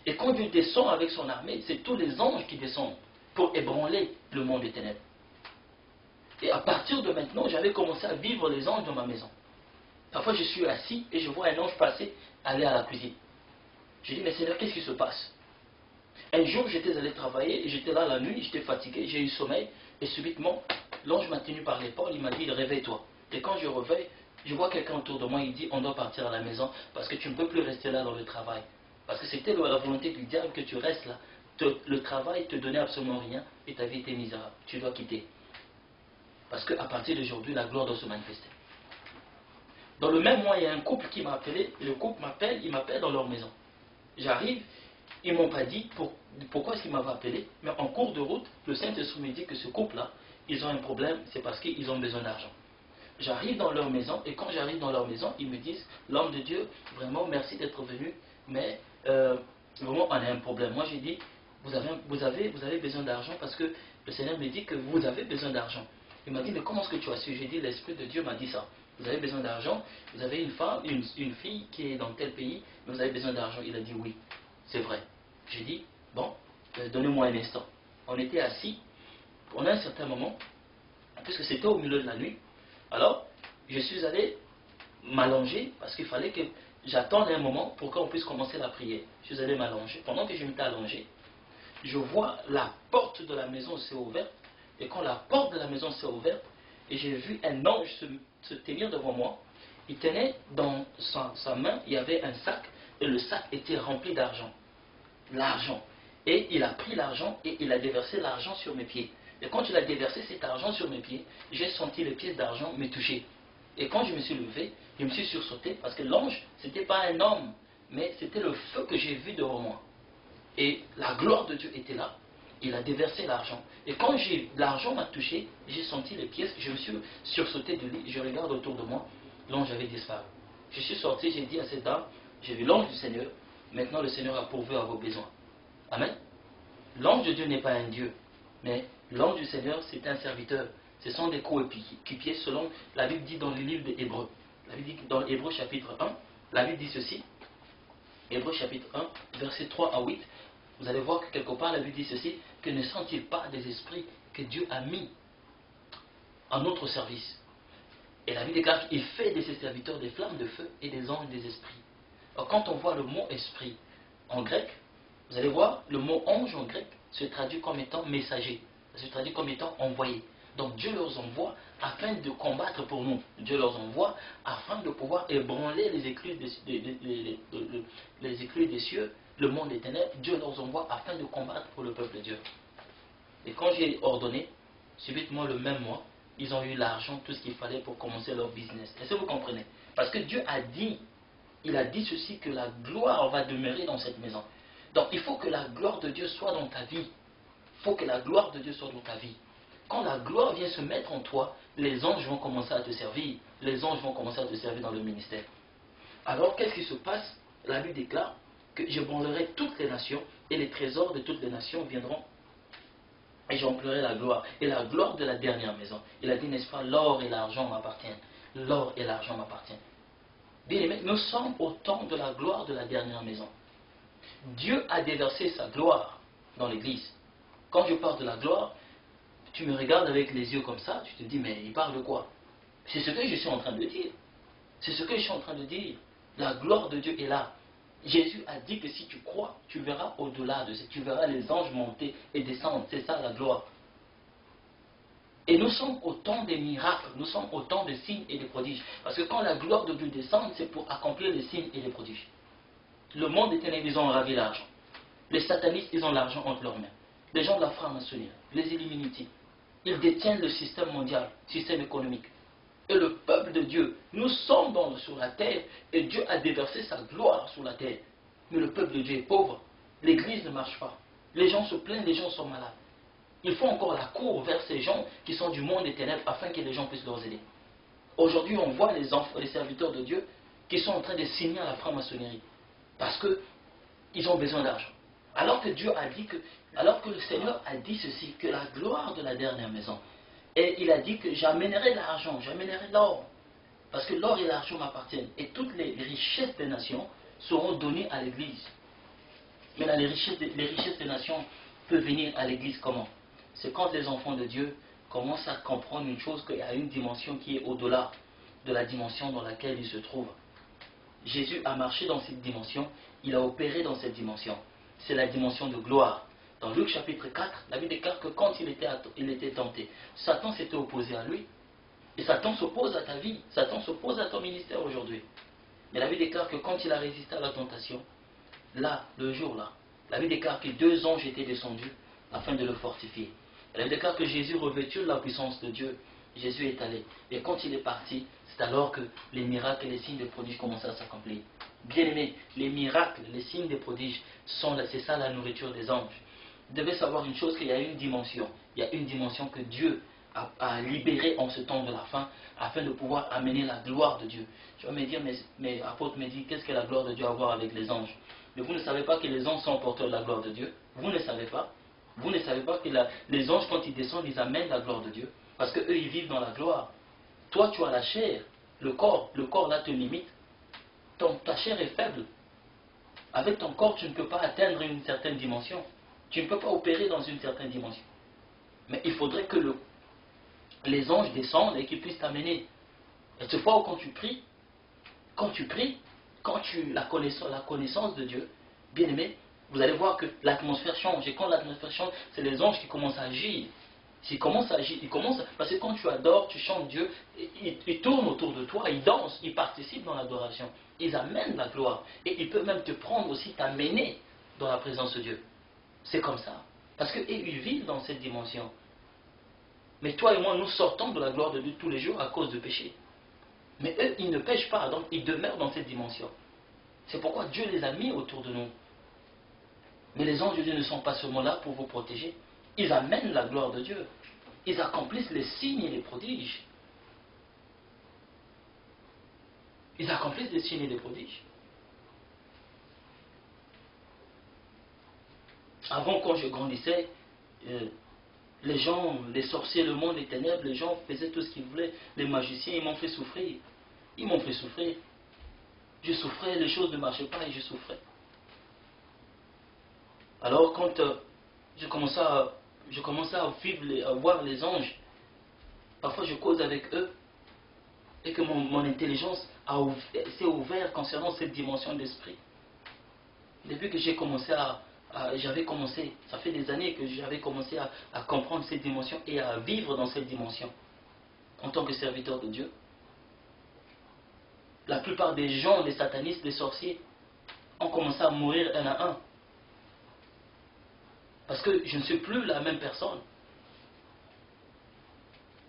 Et quand Dieu descend avec son armée, c'est tous les anges qui descendent pour ébranler le monde des ténèbres. Et à partir de maintenant, j'avais commencé à vivre les anges dans ma maison. Parfois, je suis assis et je vois un ange passer, aller à la cuisine. Je dis, mais Seigneur, qu'est-ce qui se passe? Un jour, j'étais allé travailler, et j'étais là la nuit, j'étais fatigué, j'ai eu sommeil, et subitement, l'ange m'a tenu par l'épaule, il m'a dit, réveille-toi. Et quand je réveille, je vois quelqu'un autour de moi, il dit, on doit partir à la maison, parce que tu ne peux plus rester là dans le travail. Parce que c'était la volonté du diable que tu restes là. Le travail te donnait absolument rien, et ta vie était misérable. Tu dois quitter. Parce qu'à partir d'aujourd'hui, la gloire doit se manifester. Dans le même mois, il y a un couple qui m'a appelé, le couple m'appelle, il m'appelle dans leur maison. J'arrive, ils ne m'ont pas dit pourquoi est-ce qu'ils m'avaient appelé, mais en cours de route, le Saint-Esprit me dit que ce couple-là, ils ont un problème, c'est parce qu'ils ont besoin d'argent. J'arrive dans leur maison, et quand j'arrive dans leur maison, ils me disent, l'homme de Dieu, vraiment merci d'être venu, mais vraiment on a un problème. Moi j'ai dit, vous avez besoin d'argent parce que le Seigneur me dit que vous avez besoin d'argent. Il m'a dit, mais comment est-ce que tu as su? J'ai dit, l'Esprit de Dieu m'a dit ça. Vous avez besoin d'argent, vous avez une femme, une fille qui est dans tel pays, mais vous avez besoin d'argent. Il a dit oui, c'est vrai. J'ai dit, bon, donnez-moi un instant. On était assis pendant un certain moment, puisque c'était au milieu de la nuit. Alors, je suis allé m'allonger, parce qu'il fallait que j'attende un moment pour qu'on puisse commencer la prière. Je suis allé m'allonger. Pendant que je m'étais allongé, je vois la porte de la maison s'est ouverte, et quand la porte de la maison s'est ouverte, et j'ai vu un ange se tenir devant moi. Il tenait dans sa main, il y avait un sac, et le sac était rempli d'argent. L'argent. Et il a pris l'argent et il a déversé l'argent sur mes pieds. Et quand il a déversé cet argent sur mes pieds, j'ai senti les pièces d'argent me toucher. Et quand je me suis levé, je me suis sursauté parce que l'ange, ce n'était pas un homme, mais c'était le feu que j'ai vu devant moi. Et la gloire de Dieu était là. Il a déversé l'argent. Et quand l'argent m'a touché, j'ai senti les pièces, je me suis sursauté de lit, je regarde autour de moi, l'ange avait disparu. Je suis sorti, j'ai dit à cette dame, j'ai vu l'ange du Seigneur, maintenant le Seigneur a pourvu à vos besoins. Amen. L'ange de Dieu n'est pas un Dieu, mais l'ange du Seigneur, c'est un serviteur. Ce sont des coéquipiers selon la Bible dit dans le livre des Hébreux. La Bible dit dans Hébreux chapitre 1, la Bible dit ceci, Hébreux chapitre 1, versets 3 à 8, vous allez voir que quelque part la Bible dit ceci, que ne sont-ils pas des esprits que Dieu a mis en notre service? Et la Bible déclare qu'il fait de ses serviteurs des flammes de feu et des anges des esprits. Alors quand on voit le mot esprit en grec, vous allez voir, le mot ange en grec se traduit comme étant messager, se traduit comme étant envoyé. Donc Dieu leur envoie afin de combattre pour nous. Dieu leur envoie afin de pouvoir ébranler les écluses des cieux, le monde des ténèbres. Dieu leur envoie afin de combattre pour le peuple de Dieu. Et quand j'ai ordonné, subitement le même mois, ils ont eu l'argent, tout ce qu'il fallait pour commencer leur business. Est-ce que vous comprenez? Parce que Dieu a dit, il a dit ceci, que la gloire va demeurer dans cette maison. Donc il faut que la gloire de Dieu soit dans ta vie. Il faut que la gloire de Dieu soit dans ta vie. Quand la gloire vient se mettre en toi, les anges vont commencer à te servir. Les anges vont commencer à te servir dans le ministère. Alors qu'est-ce qui se passe? La Bible déclare que j'ébranlerai toutes les nations et les trésors de toutes les nations viendront et j'emploierai la gloire. Et la gloire de la dernière maison. Il a dit, n'est-ce pas, l'or et l'argent m'appartiennent. L'or et l'argent m'appartiennent. Bien aimés, nous sommes au temps de la gloire de la dernière maison. Dieu a déversé sa gloire dans l'église. Quand je parle de la gloire, tu me regardes avec les yeux comme ça, tu te dis, mais il parle de quoi? C'est ce que je suis en train de dire. C'est ce que je suis en train de dire. La gloire de Dieu est là. Jésus a dit que si tu crois, tu verras au-delà de ça. Tu verras les anges monter et descendre. C'est ça la gloire. Et nous sommes au temps des miracles. Nous sommes au temps des signes et des prodiges. Parce que quand la gloire de Dieu descend, c'est pour accomplir les signes et les prodiges. Le monde des ténèbres, ils ont ravi l'argent. Les satanistes, ils ont l'argent entre leurs mains. Les gens de la franc-maçonnerie, les Illuminati, ils détiennent le système mondial, système économique. Et le peuple de Dieu, nous sommes sur la terre et Dieu a déversé sa gloire sur la terre. Mais le peuple de Dieu est pauvre. L'église ne marche pas. Les gens se plaignent, les gens sont malades. Il faut encore la cour vers ces gens qui sont du monde des ténèbres afin que les gens puissent leur aider. Aujourd'hui, on voit les enfants, les serviteurs de Dieu, qui sont en train de signer à la franc-maçonnerie. Parce qu'ils ont besoin d'argent. Alors que Dieu a dit que, alors que le Seigneur a dit ceci, que la gloire de la dernière maison, et il a dit que j'amènerai l'argent, j'amènerai l'or, parce que l'or et l'argent m'appartiennent, et toutes les richesses des nations seront données à l'Église. Mais là, les richesses des nations peuvent venir à l'Église comment? C'est quand les enfants de Dieu commencent à comprendre une chose, qu'il y a une dimension qui est au-delà de la dimension dans laquelle ils se trouvent. Jésus a marché dans cette dimension, il a opéré dans cette dimension. C'est la dimension de gloire. Dans Luc chapitre 4, la Bible déclare que quand il était tenté, Satan s'était opposé à lui. Et Satan s'oppose à ta vie, Satan s'oppose à ton ministère aujourd'hui. Mais la Bible déclare que quand il a résisté à la tentation, là, le jour-là, la Bible déclare que 2 anges étaient descendus afin de le fortifier. La Bible déclare que Jésus, revêtu de la puissance de Dieu, Jésus est allé. Et quand il est parti, c'est alors que les miracles et les signes de prodiges commencent à s'accomplir. Bien-aimés, les miracles, les signes de prodiges, c'est ça la nourriture des anges. Vous devez savoir une chose, qu'il y a une dimension. Il y a une dimension que Dieu a libérée en ce temps de la fin, afin de pouvoir amener la gloire de Dieu. Je vais me dire, mais apôtre me dit, qu'est-ce que la gloire de Dieu a à voir avec les anges? Mais vous ne savez pas que les anges sont porteurs de la gloire de Dieu? Vous ne savez pas? Vous ne savez pas que les anges, quand ils descendent, ils amènent la gloire de Dieu? Parce qu'eux, ils vivent dans la gloire. Toi, tu as la chair, le corps là te limite. Ta chair est faible. Avec ton corps, tu ne peux pas atteindre une certaine dimension. Tu ne peux pas opérer dans une certaine dimension. Mais il faudrait que les anges descendent et qu'ils puissent t'amener. Et cette fois où quand tu pries, la connaissance de Dieu, bien aimé, vous allez voir que l'atmosphère change. Et quand l'atmosphère change, c'est les anges qui commencent à agir. S'ils commencent à agir, parce que quand tu adores, tu chantes Dieu, ils tournent autour de toi, ils dansent, ils participent dans l'adoration, ils amènent la gloire. Et ils peuvent même te prendre aussi, t'amener dans la présence de Dieu. C'est comme ça. Parce qu'ils vivent dans cette dimension. Mais toi et moi, nous sortons de la gloire de Dieu tous les jours à cause de péché. Mais eux, ils ne pêchent pas, donc ils demeurent dans cette dimension. C'est pourquoi Dieu les a mis autour de nous. Mais les anges de Dieu ne sont pas seulement là pour vous protéger. Ils amènent la gloire de Dieu. Ils accomplissent les signes et les prodiges. Ils accomplissent les signes et les prodiges. Avant, quand je grandissais, les gens, les sorciers, le monde des ténèbres, les gens faisaient tout ce qu'ils voulaient. Les magiciens, ils m'ont fait souffrir. Ils m'ont fait souffrir. Je souffrais, les choses ne marchaient pas et je souffrais. Alors quand je commençais à vivre, à voir les anges, parfois je cause avec eux et que mon intelligence s'est ouverte concernant cette dimension d'esprit. Depuis que j'avais commencé, ça fait des années que j'avais commencé à comprendre cette dimension et à vivre dans cette dimension en tant que serviteur de Dieu. La plupart des gens, des satanistes, des sorciers, ont commencé à mourir un à un. Parce que je ne suis plus la même personne.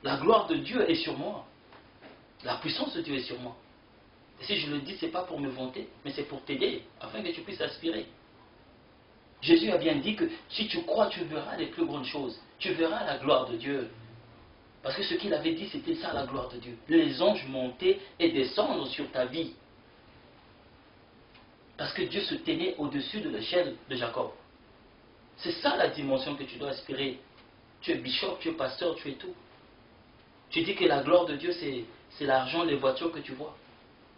La gloire de Dieu est sur moi. La puissance de Dieu est sur moi. Et si je le dis, ce n'est pas pour me vanter, mais c'est pour t'aider, afin que tu puisses aspirer. Jésus a bien dit que si tu crois, tu verras les plus grandes choses. Tu verras la gloire de Dieu. Parce que ce qu'il avait dit, c'était ça la gloire de Dieu. Les anges montaient et descendent sur ta vie. Parce que Dieu se tenait au-dessus de l'échelle de Jacob. C'est ça la dimension que tu dois aspirer. Tu es bishop, tu es pasteur, tu es tout. Tu dis que la gloire de Dieu, c'est l'argent, les voitures que tu vois.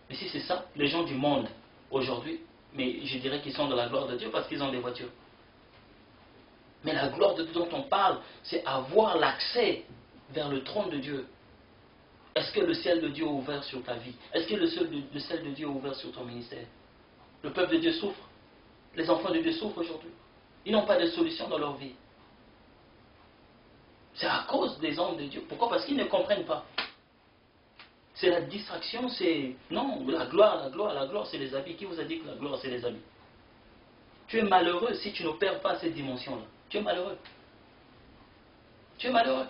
Mais si c'est ça, les gens du monde, aujourd'hui, mais je dirais qu'ils sont dans la gloire de Dieu parce qu'ils ont des voitures. Mais la gloire de Dieu dont on parle, c'est avoir l'accès vers le trône de Dieu. Est-ce que le ciel de Dieu est ouvert sur ta vie? Est-ce que le ciel de Dieu est ouvert sur ton ministère? Le peuple de Dieu souffre. Les enfants de Dieu souffrent aujourd'hui. Ils n'ont pas de solution dans leur vie. C'est à cause des hommes de Dieu. Pourquoi? Parce qu'ils ne comprennent pas. C'est la distraction, c'est... Non, la gloire, c'est les habits. Qui vous a dit que la gloire, c'est les habits? Tu es malheureux si tu n'opères pas cette dimension-là. Tu es malheureux. Tu es malheureux.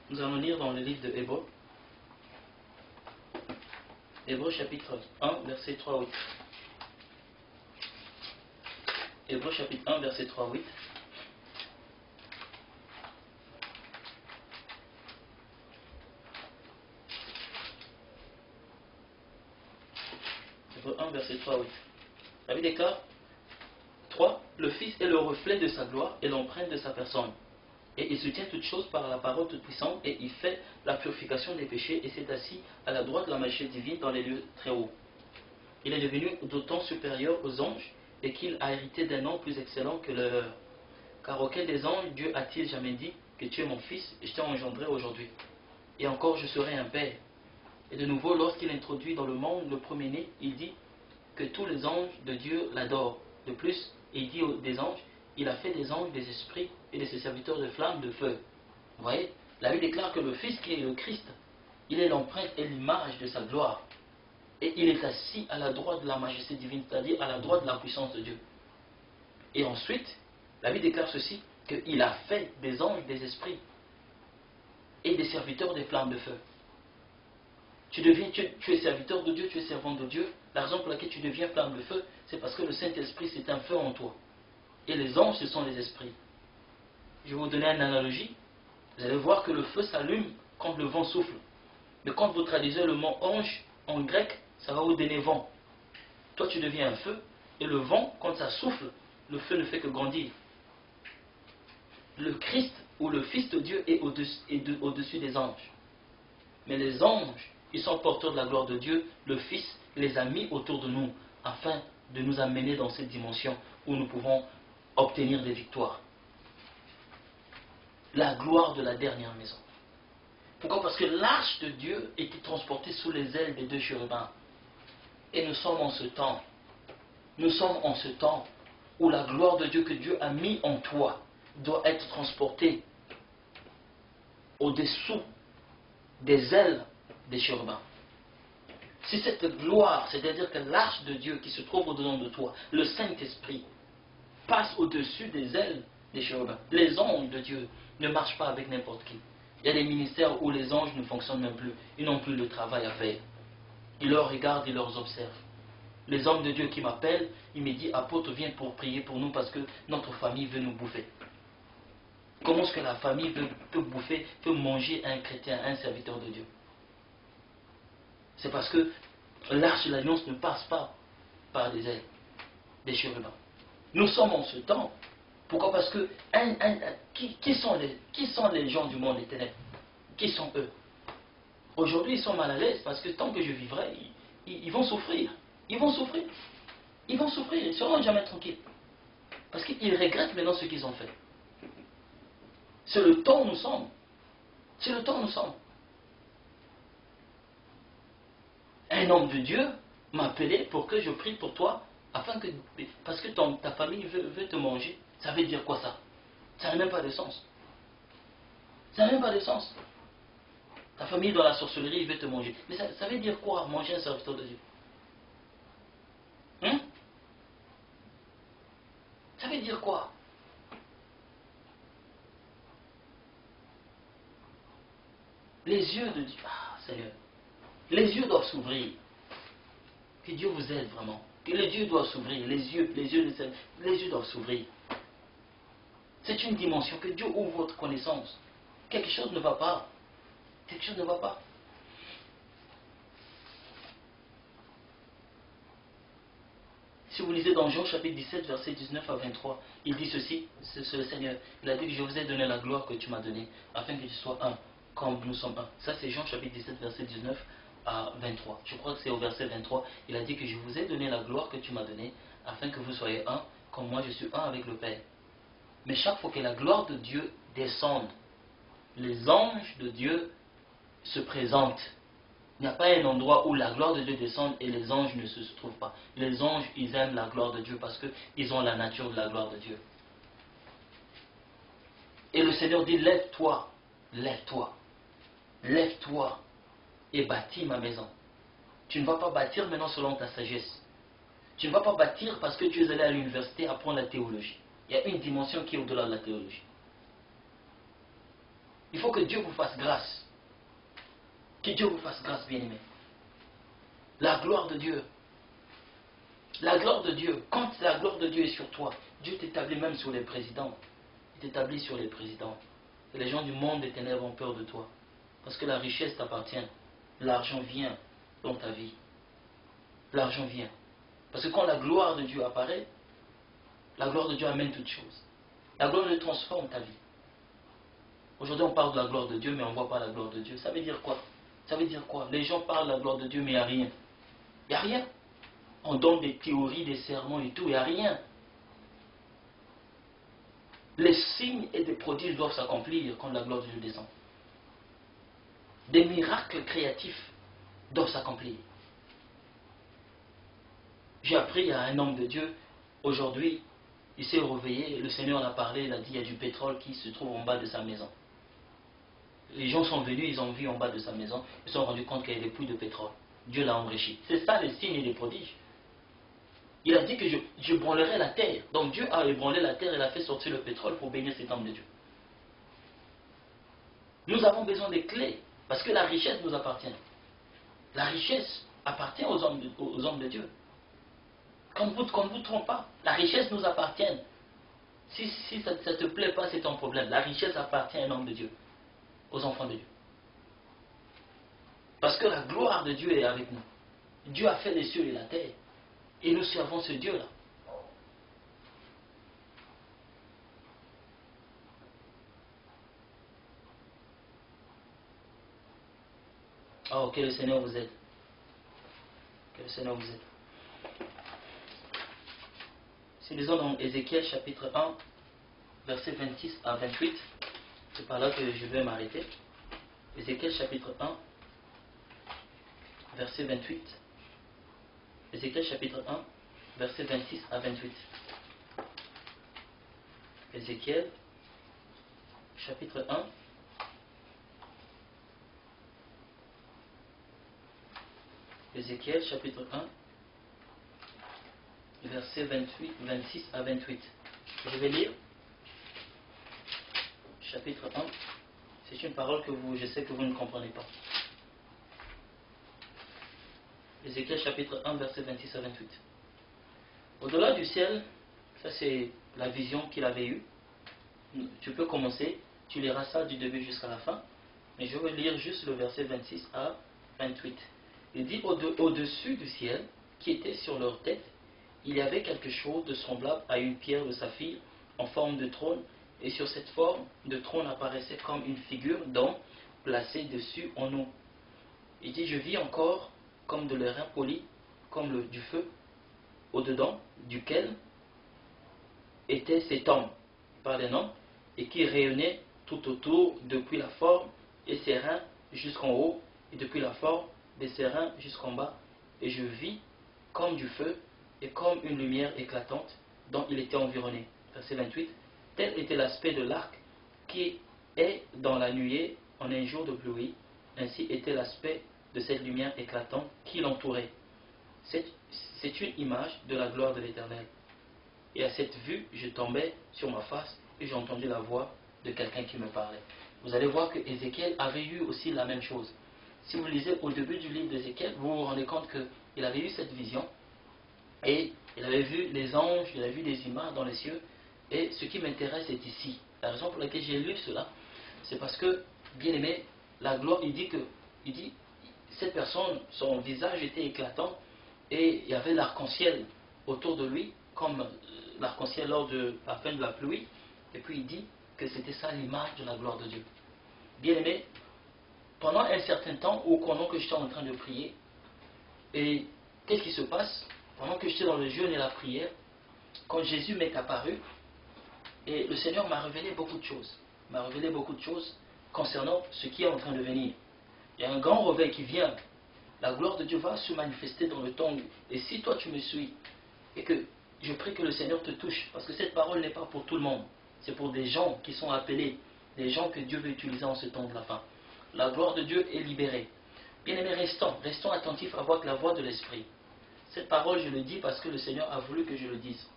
Nous allons lire dans le livre de Hébreux. Hébreux chapitre 1, verset 3-8. Hébreux chapitre 1, verset 3-8. verset 3 à 8. La Bible déclare 3. Le Fils est le reflet de sa gloire et l'empreinte de sa personne. Et il soutient toutes choses par la parole toute puissante, et il fait la purification des péchés, et s'est assis à la droite de la majesté divine dans les lieux très hauts. Il est devenu d'autant supérieur aux anges, et qu'il a hérité d'un nom plus excellent que le leur. Car auquel des anges Dieu a-t-il jamais dit que tu es mon fils, et je t'ai engendré aujourd'hui. Et encore je serai un père. Et de nouveau, lorsqu'il introduit dans le monde le premier-né, il dit que tous les anges de Dieu l'adorent. De plus, il dit des anges, il a fait des anges, des esprits et de ses serviteurs de flammes, de feu. Vous voyez, la Bible déclare que le Fils qui est le Christ, il est l'empreinte et l'image de sa gloire. Et il est assis à la droite de la majesté divine, c'est-à-dire à la droite de la puissance de Dieu. Et ensuite, la Bible déclare ceci, qu'il a fait des anges, des esprits et des serviteurs des flammes de feu. Tu es serviteur de Dieu, tu es servant de Dieu. La raison pour laquelle tu deviens flamme de feu, c'est parce que le Saint-Esprit, c'est un feu en toi. Et les anges, ce sont les esprits. Je vais vous donner une analogie. Vous allez voir que le feu s'allume quand le vent souffle. Mais quand vous traduisez le mot ange en grec, ça va vous donner vent. Toi, tu deviens un feu, et le vent, quand ça souffle, le feu ne fait que grandir. Le Christ ou le Fils de Dieu est au-dessus des anges. Mais les anges, ils sont porteurs de la gloire de Dieu. Le Fils les a mis autour de nous afin de nous amener dans cette dimension où nous pouvons obtenir des victoires. La gloire de la dernière maison. Pourquoi? Parce que l'arche de Dieu était transportée sous les ailes des deux chérubins. Et nous sommes en ce temps. Nous sommes en ce temps où la gloire de Dieu que Dieu a mis en toi doit être transportée au-dessous des ailes des chérubins. Si cette gloire, c'est-à-dire que l'arche de Dieu qui se trouve au-dedans de toi, le Saint-Esprit, passe au-dessus des ailes des chérubins, les anges de Dieu ne marchent pas avec n'importe qui. Il y a des ministères où les anges ne fonctionnent même plus, ils n'ont plus le travail à faire. Ils leur regardent, ils leur observent. Les hommes de Dieu qui m'appellent, ils me disent, apôtre, viens pour prier pour nous parce que notre famille veut nous bouffer. Comment est-ce que la famille peut bouffer, peut manger un chrétien, un serviteur de Dieu? C'est parce que l'arche de l'alliance ne passe pas par des ailes, des chérubins. Nous sommes en ce temps. Pourquoi? Parce que qui sont les gens du monde des ténèbres? Qui sont eux? Aujourd'hui, ils sont mal à l'aise parce que tant que je vivrai, ils vont souffrir. Ils vont souffrir. Ils vont souffrir. Ils ne seront jamais tranquilles. Parce qu'ils regrettent maintenant ce qu'ils ont fait. C'est le temps où nous sommes. C'est le temps où nous sommes. Un homme de Dieu m'a appelé pour que je prie pour toi, parce que ta famille veut te manger. Ça veut dire quoi ça? Ça n'a même pas de sens. Ça n'a même pas de sens. Ta famille dans la sorcellerie veut te manger. Mais ça veut dire quoi, manger un serviteur de Dieu? Ça veut dire quoi? Les yeux de Dieu, Seigneur, les yeux doivent s'ouvrir. Que Dieu vous aide vraiment. Que les yeux doivent s'ouvrir. Les yeux doivent s'ouvrir. C'est une dimension que Dieu ouvre votre connaissance. Quelque chose ne va pas. Quelque chose ne va pas. Si vous lisez dans Jean chapitre 17, verset 19 à 23, il dit ceci, c'est le Seigneur. Il a dit que je vous ai donné la gloire que tu m'as donnée, afin que tu sois un, comme nous sommes un. Ça c'est Jean chapitre 17, verset 19 à 23. Je crois que c'est au verset 23. Il a dit que je vous ai donné la gloire que tu m'as donnée, afin que vous soyez un, comme moi je suis un avec le Père. Mais chaque fois que la gloire de Dieu descende, les anges de Dieu se présentent. Il n'y a pas un endroit où la gloire de Dieu descend et les anges ne se trouvent pas. Les anges, ils aiment la gloire de Dieu parce qu'ils ont la nature de la gloire de Dieu. Et le Seigneur dit, lève-toi, lève-toi, lève-toi et bâtis ma maison. Tu ne vas pas bâtir maintenant selon ta sagesse. Tu ne vas pas bâtir parce que tu es allé à l'université apprendre la théologie. Il y a une dimension qui est au-delà de la théologie. Il faut que Dieu vous fasse grâce. Que Dieu vous fasse grâce, bien-aimé. La gloire de Dieu. La gloire de Dieu. Quand la gloire de Dieu est sur toi, Dieu t'établit même sur les présidents. Il t'établit sur les présidents. Et les gens du monde des ténèbres ont peur de toi. Parce que la richesse t'appartient. L'argent vient dans ta vie. L'argent vient. Parce que quand la gloire de Dieu apparaît, la gloire de Dieu amène toutes choses. La gloire de Dieu transforme ta vie. Aujourd'hui, on parle de la gloire de Dieu, mais on ne voit pas la gloire de Dieu. Ça veut dire quoi? Ça veut dire quoi? Les gens parlent de la gloire de Dieu, mais il n'y a rien. Il n'y a rien. On donne des théories, des sermons et tout, il n'y a rien. Les signes et des prodiges doivent s'accomplir quand la gloire de Dieu descend. Des miracles créatifs doivent s'accomplir. J'ai appris à un homme de Dieu, aujourd'hui, il s'est réveillé, le Seigneur en a parlé, il a dit il y a du pétrole qui se trouve en bas de sa maison. Les gens sont venus, ils ont vu en bas de sa maison, ils se sont rendus compte qu'il n'y avait plus de pétrole. Dieu l'a enrichi. C'est ça les signes et les prodiges. Il a dit que je branlerai la terre. Donc Dieu a ébranlé la terre et a fait sortir le pétrole pour bénir cet homme de Dieu. Nous avons besoin des clés, parce que la richesse nous appartient. La richesse appartient aux hommes de Dieu. Qu'on ne vous trompe pas, la richesse nous appartient. Si ça ne te plaît pas, c'est ton problème. La richesse appartient à un homme de Dieu, aux enfants de Dieu. Parce que la gloire de Dieu est avec nous. Dieu a fait les cieux et la terre. Et nous servons ce Dieu-là. Oh, que le Seigneur vous aide. Que le Seigneur vous aide. Si nous lisons dans Ézéchiel chapitre 1, versets 26 à 28, c'est par là que je vais m'arrêter. Ézéchiel chapitre 1, verset 28. Ézéchiel chapitre 1, versets 26 à 28. Ézéchiel chapitre 1, Ézéchiel chapitre 1, versets 26 à 28. Je vais lire. Chapitre 1. C'est une parole que je sais que vous ne comprenez pas. Ézéchiel chapitre 1, versets 26 à 28. Au-delà du ciel, ça c'est la vision qu'il avait eue. Tu peux commencer, tu liras ça du début jusqu'à la fin. Mais je vais lire juste le verset 26 à 28. Il dit au-dessus du ciel, qui était sur leur tête, il y avait quelque chose de semblable à une pierre de saphir en forme de trône, et sur cette forme de trône apparaissait comme une figure d'homme placée dessus en eau. Il dit, je vis encore comme de l'airain poli, comme du feu, au-dedans duquel était cet homme, par les noms, et qui rayonnait tout autour depuis la forme et ses reins jusqu'en haut, et depuis la forme de ses reins jusqu'en bas. Et je vis comme du feu et comme une lumière éclatante dont il était environné. Verset 28. Tel était l'aspect de l'arc qui est dans la nuée en un jour de pluie. Ainsi était l'aspect de cette lumière éclatante qui l'entourait. C'est une image de la gloire de l'Éternel. Et à cette vue, je tombais sur ma face et j'ai entendu la voix de quelqu'un qui me parlait. Vous allez voir que Ézéchiel avait eu aussi la même chose. Si vous lisez au début du livre d'Ézéchiel, vous vous rendez compte qu'il avait eu cette vision et il avait vu les anges, il avait vu des images dans les cieux. Et ce qui m'intéresse est ici. La raison pour laquelle j'ai lu cela, c'est parce que, bien aimé, la gloire, il dit, cette personne, son visage était éclatant et il y avait l'arc-en-ciel autour de lui, comme l'arc-en-ciel lors de la fin de la pluie. Et puis il dit que c'était ça l'image de la gloire de Dieu. Bien aimé, pendant un certain temps, pendant que j'étais en train de prier, et qu'est-ce qui se passe? Pendant que j'étais dans le jeûne et la prière, quand Jésus m'est apparu, et le Seigneur m'a révélé beaucoup de choses. M'a révélé beaucoup de choses concernant ce qui est en train de venir. Il y a un grand réveil qui vient. La gloire de Dieu va se manifester dans le temps. Et si toi tu me suis, et que je prie que le Seigneur te touche, parce que cette parole n'est pas pour tout le monde. C'est pour des gens qui sont appelés, des gens que Dieu veut utiliser en ce temps de la fin. La gloire de Dieu est libérée. Bien-aimés, restons attentifs à voir la voix de l'Esprit. Cette parole, je le dis parce que le Seigneur a voulu que je le dise.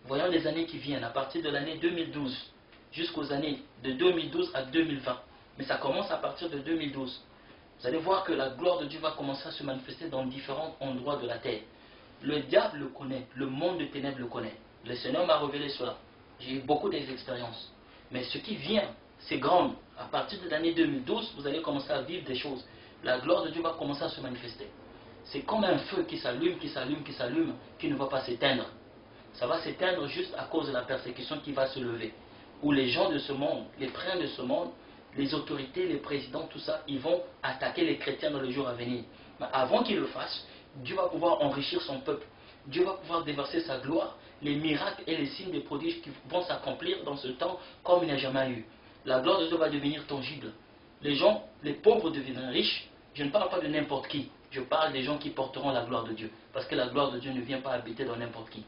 Voyons les années qui viennent, à partir de l'année 2012, jusqu'aux années de 2012 à 2020. Mais ça commence à partir de 2012. Vous allez voir que la gloire de Dieu va commencer à se manifester dans différents endroits de la terre. Le diable le connaît, le monde de ténèbres le connaît. Le Seigneur m'a révélé cela. J'ai eu beaucoup d'expériences. Mais ce qui vient, c'est grand. À partir de l'année 2012, vous allez commencer à vivre des choses. La gloire de Dieu va commencer à se manifester. c'est comme un feu qui s'allume, qui ne va pas s'éteindre. Ça va s'éteindre juste à cause de la persécution qui va se lever. Où les gens de ce monde, les princes de ce monde, les autorités, les présidents, tout ça, ils vont attaquer les chrétiens dans les jours à venir. Mais avant qu'ils le fassent, Dieu va pouvoir enrichir son peuple. Dieu va pouvoir déverser sa gloire. Les miracles et les signes des prodiges qui vont s'accomplir dans ce temps comme il n'y a jamais eu. La gloire de Dieu va devenir tangible. Les gens, les pauvres deviendront riches. Je ne parle pas de n'importe qui. Je parle des gens qui porteront la gloire de Dieu. Parce que la gloire de Dieu ne vient pas habiter dans n'importe qui.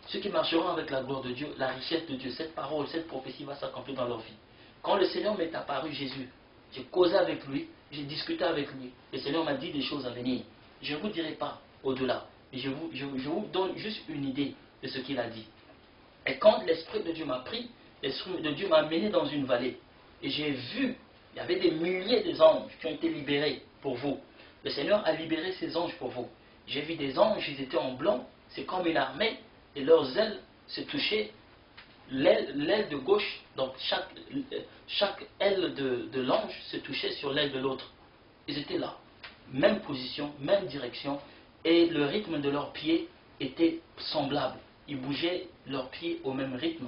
Ceux qui marcheront avec la gloire de Dieu, la richesse de Dieu, cette parole, cette prophétie va s'accomplir dans leur vie. Quand le Seigneur m'est apparu, Jésus, j'ai causé avec lui, j'ai discuté avec lui. Le Seigneur m'a dit des choses à venir. Je ne vous dirai pas au-delà. Je vous donne juste une idée de ce qu'il a dit. Et quand l'Esprit de Dieu m'a pris, l'Esprit de Dieu m'a amené dans une vallée. Et j'ai vu, il y avait des milliers d'anges qui ont été libérés pour vous. Le Seigneur a libéré ces anges pour vous. J'ai vu des anges, ils étaient en blanc, c'est comme une armée, et leurs ailes se touchaient, l'aile de gauche, donc chaque aile de l'ange se touchait sur l'aile de l'autre. Ils étaient là, même position, même direction, et le rythme de leurs pieds était semblable. Ils bougeaient leurs pieds au même rythme.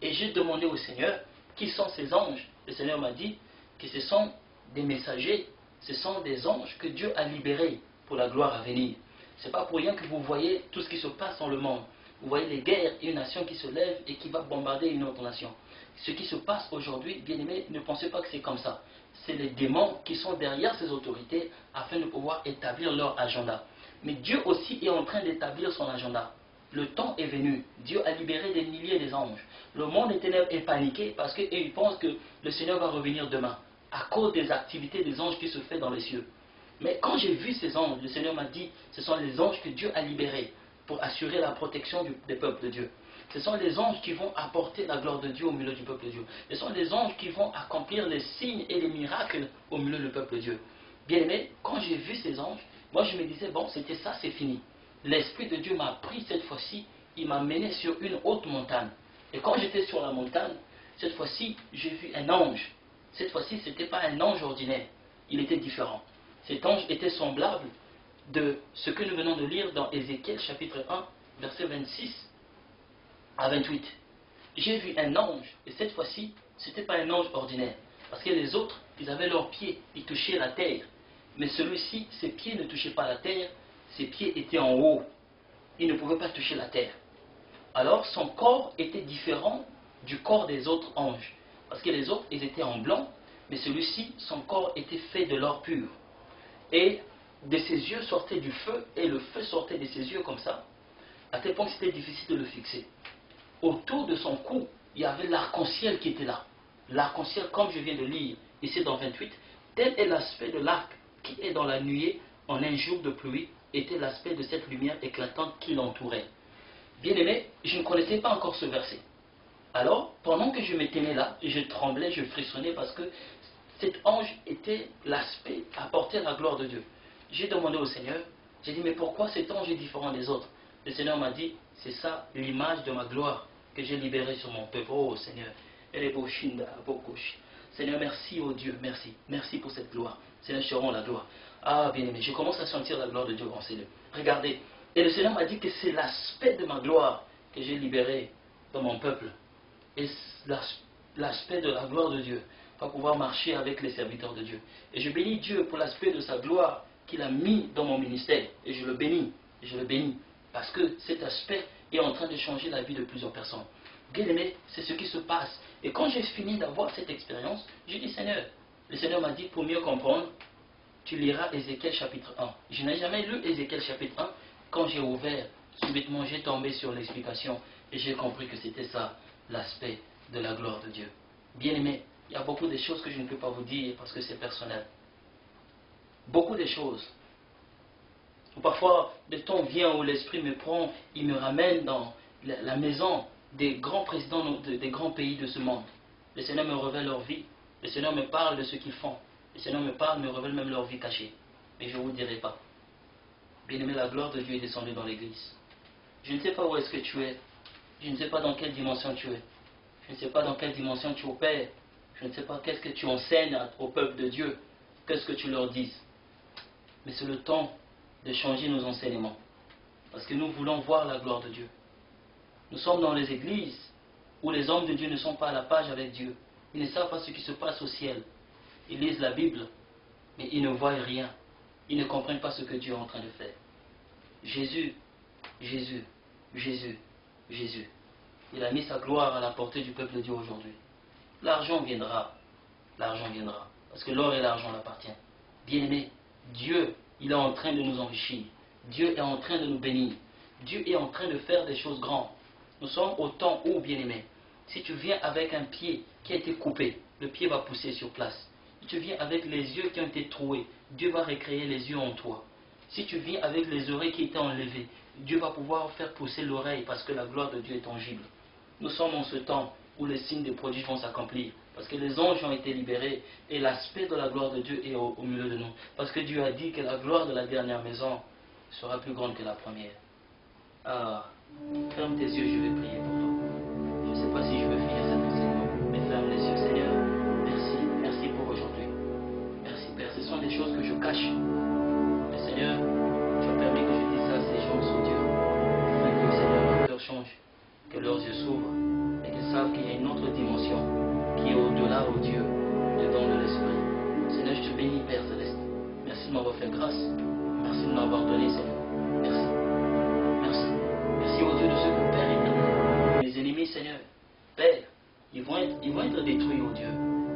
Et j'ai demandé au Seigneur, qui sont ces anges? Le Seigneur m'a dit que ce sont des messagers, ce sont des anges que Dieu a libérés pour la gloire à venir. Ce n'est pas pour rien que vous voyez tout ce qui se passe dans le monde. Vous voyez les guerres, une nation qui se lève et qui va bombarder une autre nation. Ce qui se passe aujourd'hui, bien aimés, ne pensez pas que c'est comme ça. C'est les démons qui sont derrière ces autorités afin de pouvoir établir leur agenda. Mais Dieu aussi est en train d'établir son agenda. Le temps est venu. Dieu a libéré des milliers d'anges. Le monde est paniqué parce qu'ils pensent que le Seigneur va revenir demain à cause des activités des anges qui se font dans les cieux. Mais quand j'ai vu ces anges, le Seigneur m'a dit, ce sont les anges que Dieu a libérés pour assurer la protection des peuples de Dieu. Ce sont les anges qui vont apporter la gloire de Dieu au milieu du peuple de Dieu. Ce sont les anges qui vont accomplir les signes et les miracles au milieu du peuple de Dieu. Bien aimé, quand j'ai vu ces anges, moi je me disais, bon, c'était ça, c'est fini. L'Esprit de Dieu m'a pris cette fois-ci, il m'a mené sur une haute montagne. Et quand j'étais sur la montagne, cette fois-ci, j'ai vu un ange. Cette fois-ci, ce n'était pas un ange ordinaire, il était différent. Cet ange était semblable de ce que nous venons de lire dans Ézéchiel chapitre 1, verset 26 à 28. J'ai vu un ange, et cette fois-ci, ce n'était pas un ange ordinaire. Parce que les autres, ils avaient leurs pieds, ils touchaient la terre. Mais celui-ci, ses pieds ne touchaient pas la terre, ses pieds étaient en haut. Il ne pouvait pas toucher la terre. Alors son corps était différent du corps des autres anges. Parce que les autres, ils étaient en blanc, mais celui-ci, son corps était fait de l'or pur. Et de ses yeux sortait du feu, et le feu sortait de ses yeux comme ça, à tel point que c'était difficile de le fixer. Autour de son cou, il y avait l'arc-en-ciel qui était là. L'arc-en-ciel, comme je viens de lire, ici dans 28, tel est l'aspect de l'arc qui est dans la nuée en un jour de pluie, était l'aspect de cette lumière éclatante qui l'entourait. Bien aimé, je ne connaissais pas encore ce verset. Alors, pendant que je me tenais là, je tremblais, je frissonnais parce que cet ange était l'aspect, apportait la gloire de Dieu. J'ai demandé au Seigneur, j'ai dit, mais pourquoi cet ange est différent des autres? Le Seigneur m'a dit, c'est ça l'image de ma gloire que j'ai libérée sur mon peuple. Oh Seigneur, Seigneur, merci, oh Dieu, merci. Merci pour cette gloire. Seigneur, je rends la gloire. Ah, bien aimé, je commence à sentir la gloire de Dieu en Seigneur. Regardez, et le Seigneur m'a dit que c'est l'aspect de ma gloire que j'ai libéré dans mon peuple. Et l'aspect de la gloire de Dieu va pouvoir marcher avec les serviteurs de Dieu. Et je bénis Dieu pour l'aspect de sa gloire qu'il a mis dans mon ministère. Et je le bénis, parce que cet aspect est en train de changer la vie de plusieurs personnes. Bien aimé, c'est ce qui se passe. Et quand j'ai fini d'avoir cette expérience, j'ai dit, Seigneur, le Seigneur m'a dit, pour mieux comprendre, tu liras Ézéchiel chapitre 1. Je n'ai jamais lu Ézéchiel chapitre 1. Quand j'ai ouvert, subitement j'ai tombé sur l'explication et j'ai compris que c'était ça, l'aspect de la gloire de Dieu. Bien aimé, il y a beaucoup de choses que je ne peux pas vous dire parce que c'est personnel. Beaucoup de choses. Parfois, le temps vient où l'Esprit me prend, il me ramène dans la maison des grands présidents des grands pays de ce monde. Le Seigneur me révèle leur vie. Le Seigneur me parle de ce qu'ils font. Le Seigneur me parle, me révèle même leur vie cachée. Mais je ne vous dirai pas. Bien-aimé, la gloire de Dieu est descendue dans l'église. Je ne sais pas où est-ce que tu es. Je ne sais pas dans quelle dimension tu es. Je ne sais pas dans quelle dimension tu opères. Je ne sais pas qu'est-ce que tu enseignes au peuple de Dieu. Qu'est-ce que tu leur dis. Mais c'est le temps de changer nos enseignements. Parce que nous voulons voir la gloire de Dieu. Nous sommes dans les églises où les hommes de Dieu ne sont pas à la page avec Dieu. Ils ne savent pas ce qui se passe au ciel. Ils lisent la Bible, mais ils ne voient rien. Ils ne comprennent pas ce que Dieu est en train de faire. Jésus, Jésus, Jésus, Jésus. Il a mis sa gloire à la portée du peuple de Dieu aujourd'hui. L'argent viendra. L'argent viendra. Parce que l'or et l'argent l'appartiennent. Bien-aimé, Dieu, il est en train de nous enrichir. Dieu est en train de nous bénir. Dieu est en train de faire des choses grandes. Nous sommes au temps où, bien-aimé, si tu viens avec un pied qui a été coupé, le pied va pousser sur place. Si tu viens avec les yeux qui ont été troués, Dieu va recréer les yeux en toi. Si tu viens avec les oreilles qui étaient enlevées, Dieu va pouvoir faire pousser l'oreille parce que la gloire de Dieu est tangible. Nous sommes en ce temps où les signes des prodiges vont s'accomplir. Parce que les anges ont été libérés et l'aspect de la gloire de Dieu est au milieu de nous. Parce que Dieu a dit que la gloire de la dernière maison sera plus grande que la première. Ah, ferme tes yeux, je vais prier pour toi. Je ne sais pas si je vais finir cet enseignement, mais ferme les yeux, Seigneur. Merci, merci pour aujourd'hui. Merci, Père. Ce sont des choses que je cache. Mais Seigneur, tu as permis que je dise ça à ces gens, oh Dieu. Afin que, Seigneur, leur cœur change, que leurs yeux s'ouvrent et qu'ils savent qu'il y a une autre dimension qui est au-delà, oh Dieu, du don de l'Esprit. Seigneur, je te bénis, Père Céleste. Merci de m'avoir fait grâce. Merci de m'avoir donné, Seigneur. Merci. Merci. Merci, oh Dieu, de ce que Père éternel. Mes ennemis, Seigneur, Père, ils vont être détruits, oh Dieu.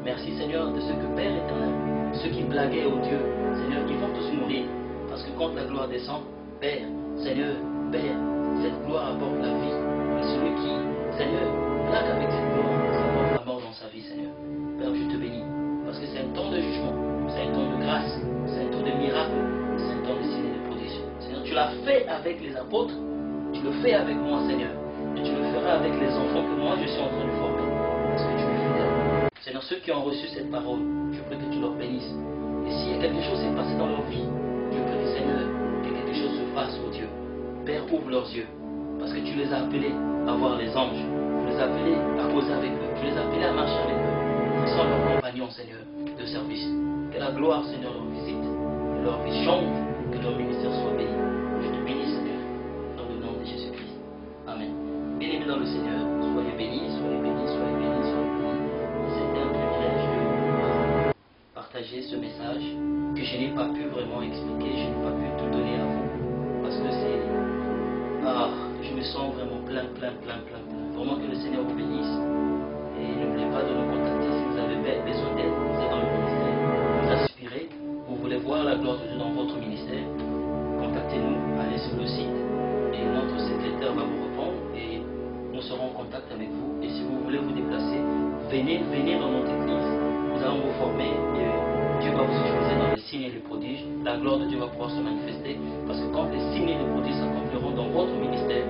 Merci, Seigneur, de ce que Père éternel, ceux qui blaguaient, oh Dieu, Seigneur, ils vont tous mourir. Parce que quand la gloire descend, Père, Seigneur, Père, cette gloire apporte la vie. Et celui qui, Seigneur, blague avec cette gloire, ça apporte la mort dans sa vie, Seigneur. Père, je te bénis. Parce que c'est un temps de jugement, c'est un temps de grâce, c'est un temps de miracle, c'est un temps de signes et de prodiges. Seigneur, tu l'as fait avec les apôtres, tu le fais avec moi, Seigneur. Et tu le feras avec les enfants que moi je suis en train de former. Parce que tu es fidèle. Seigneur, ceux qui ont reçu cette parole, je prie que tu leur bénisses. Et s'il y a quelque chose qui s'est passé dans leur vie, je prie, Seigneur, que quelque chose se fasse, oh Dieu. Père, ouvre leurs yeux. Parce que tu les as appelés à voir les anges. Tu les as appelés à causer avec eux. Tu les as appelés à marcher avec eux. Ils sont leurs compagnons, Seigneur, de service. Que la gloire, Seigneur, leur visite. Que leur vie change. Que leur ministère soit béni. Je te bénis, Seigneur, dans le nom de Jésus-Christ. Amen. Bien-aimés dans le Seigneur, soyez bénis, soyez bénis, soyez bénis, soyez bénis. C'était un privilège de partager ce message que je n'ai pas pu vraiment expliquer, je n'ai pas pu tout donner à vous. Parce que c'est... Ah, je me sens vraiment plein. Vraiment que le Seigneur vous bénisse. Et n'oubliez pas de nous contacter si vous avez besoin d'aide, vous êtes dans le ministère, vous aspirez, vous voulez voir la gloire de Dieu dans votre ministère. Contactez-nous, allez sur le site et notre secrétaire va vous répondre et nous serons en contact avec vous. Et si vous voulez vous déplacer, venez dans notre église, nous allons vous former et Dieu va vous utiliser dans les signes et les prodiges. La gloire de Dieu va pouvoir se manifester parce que quand les signes et les prodiges s'accompliront dans votre ministère,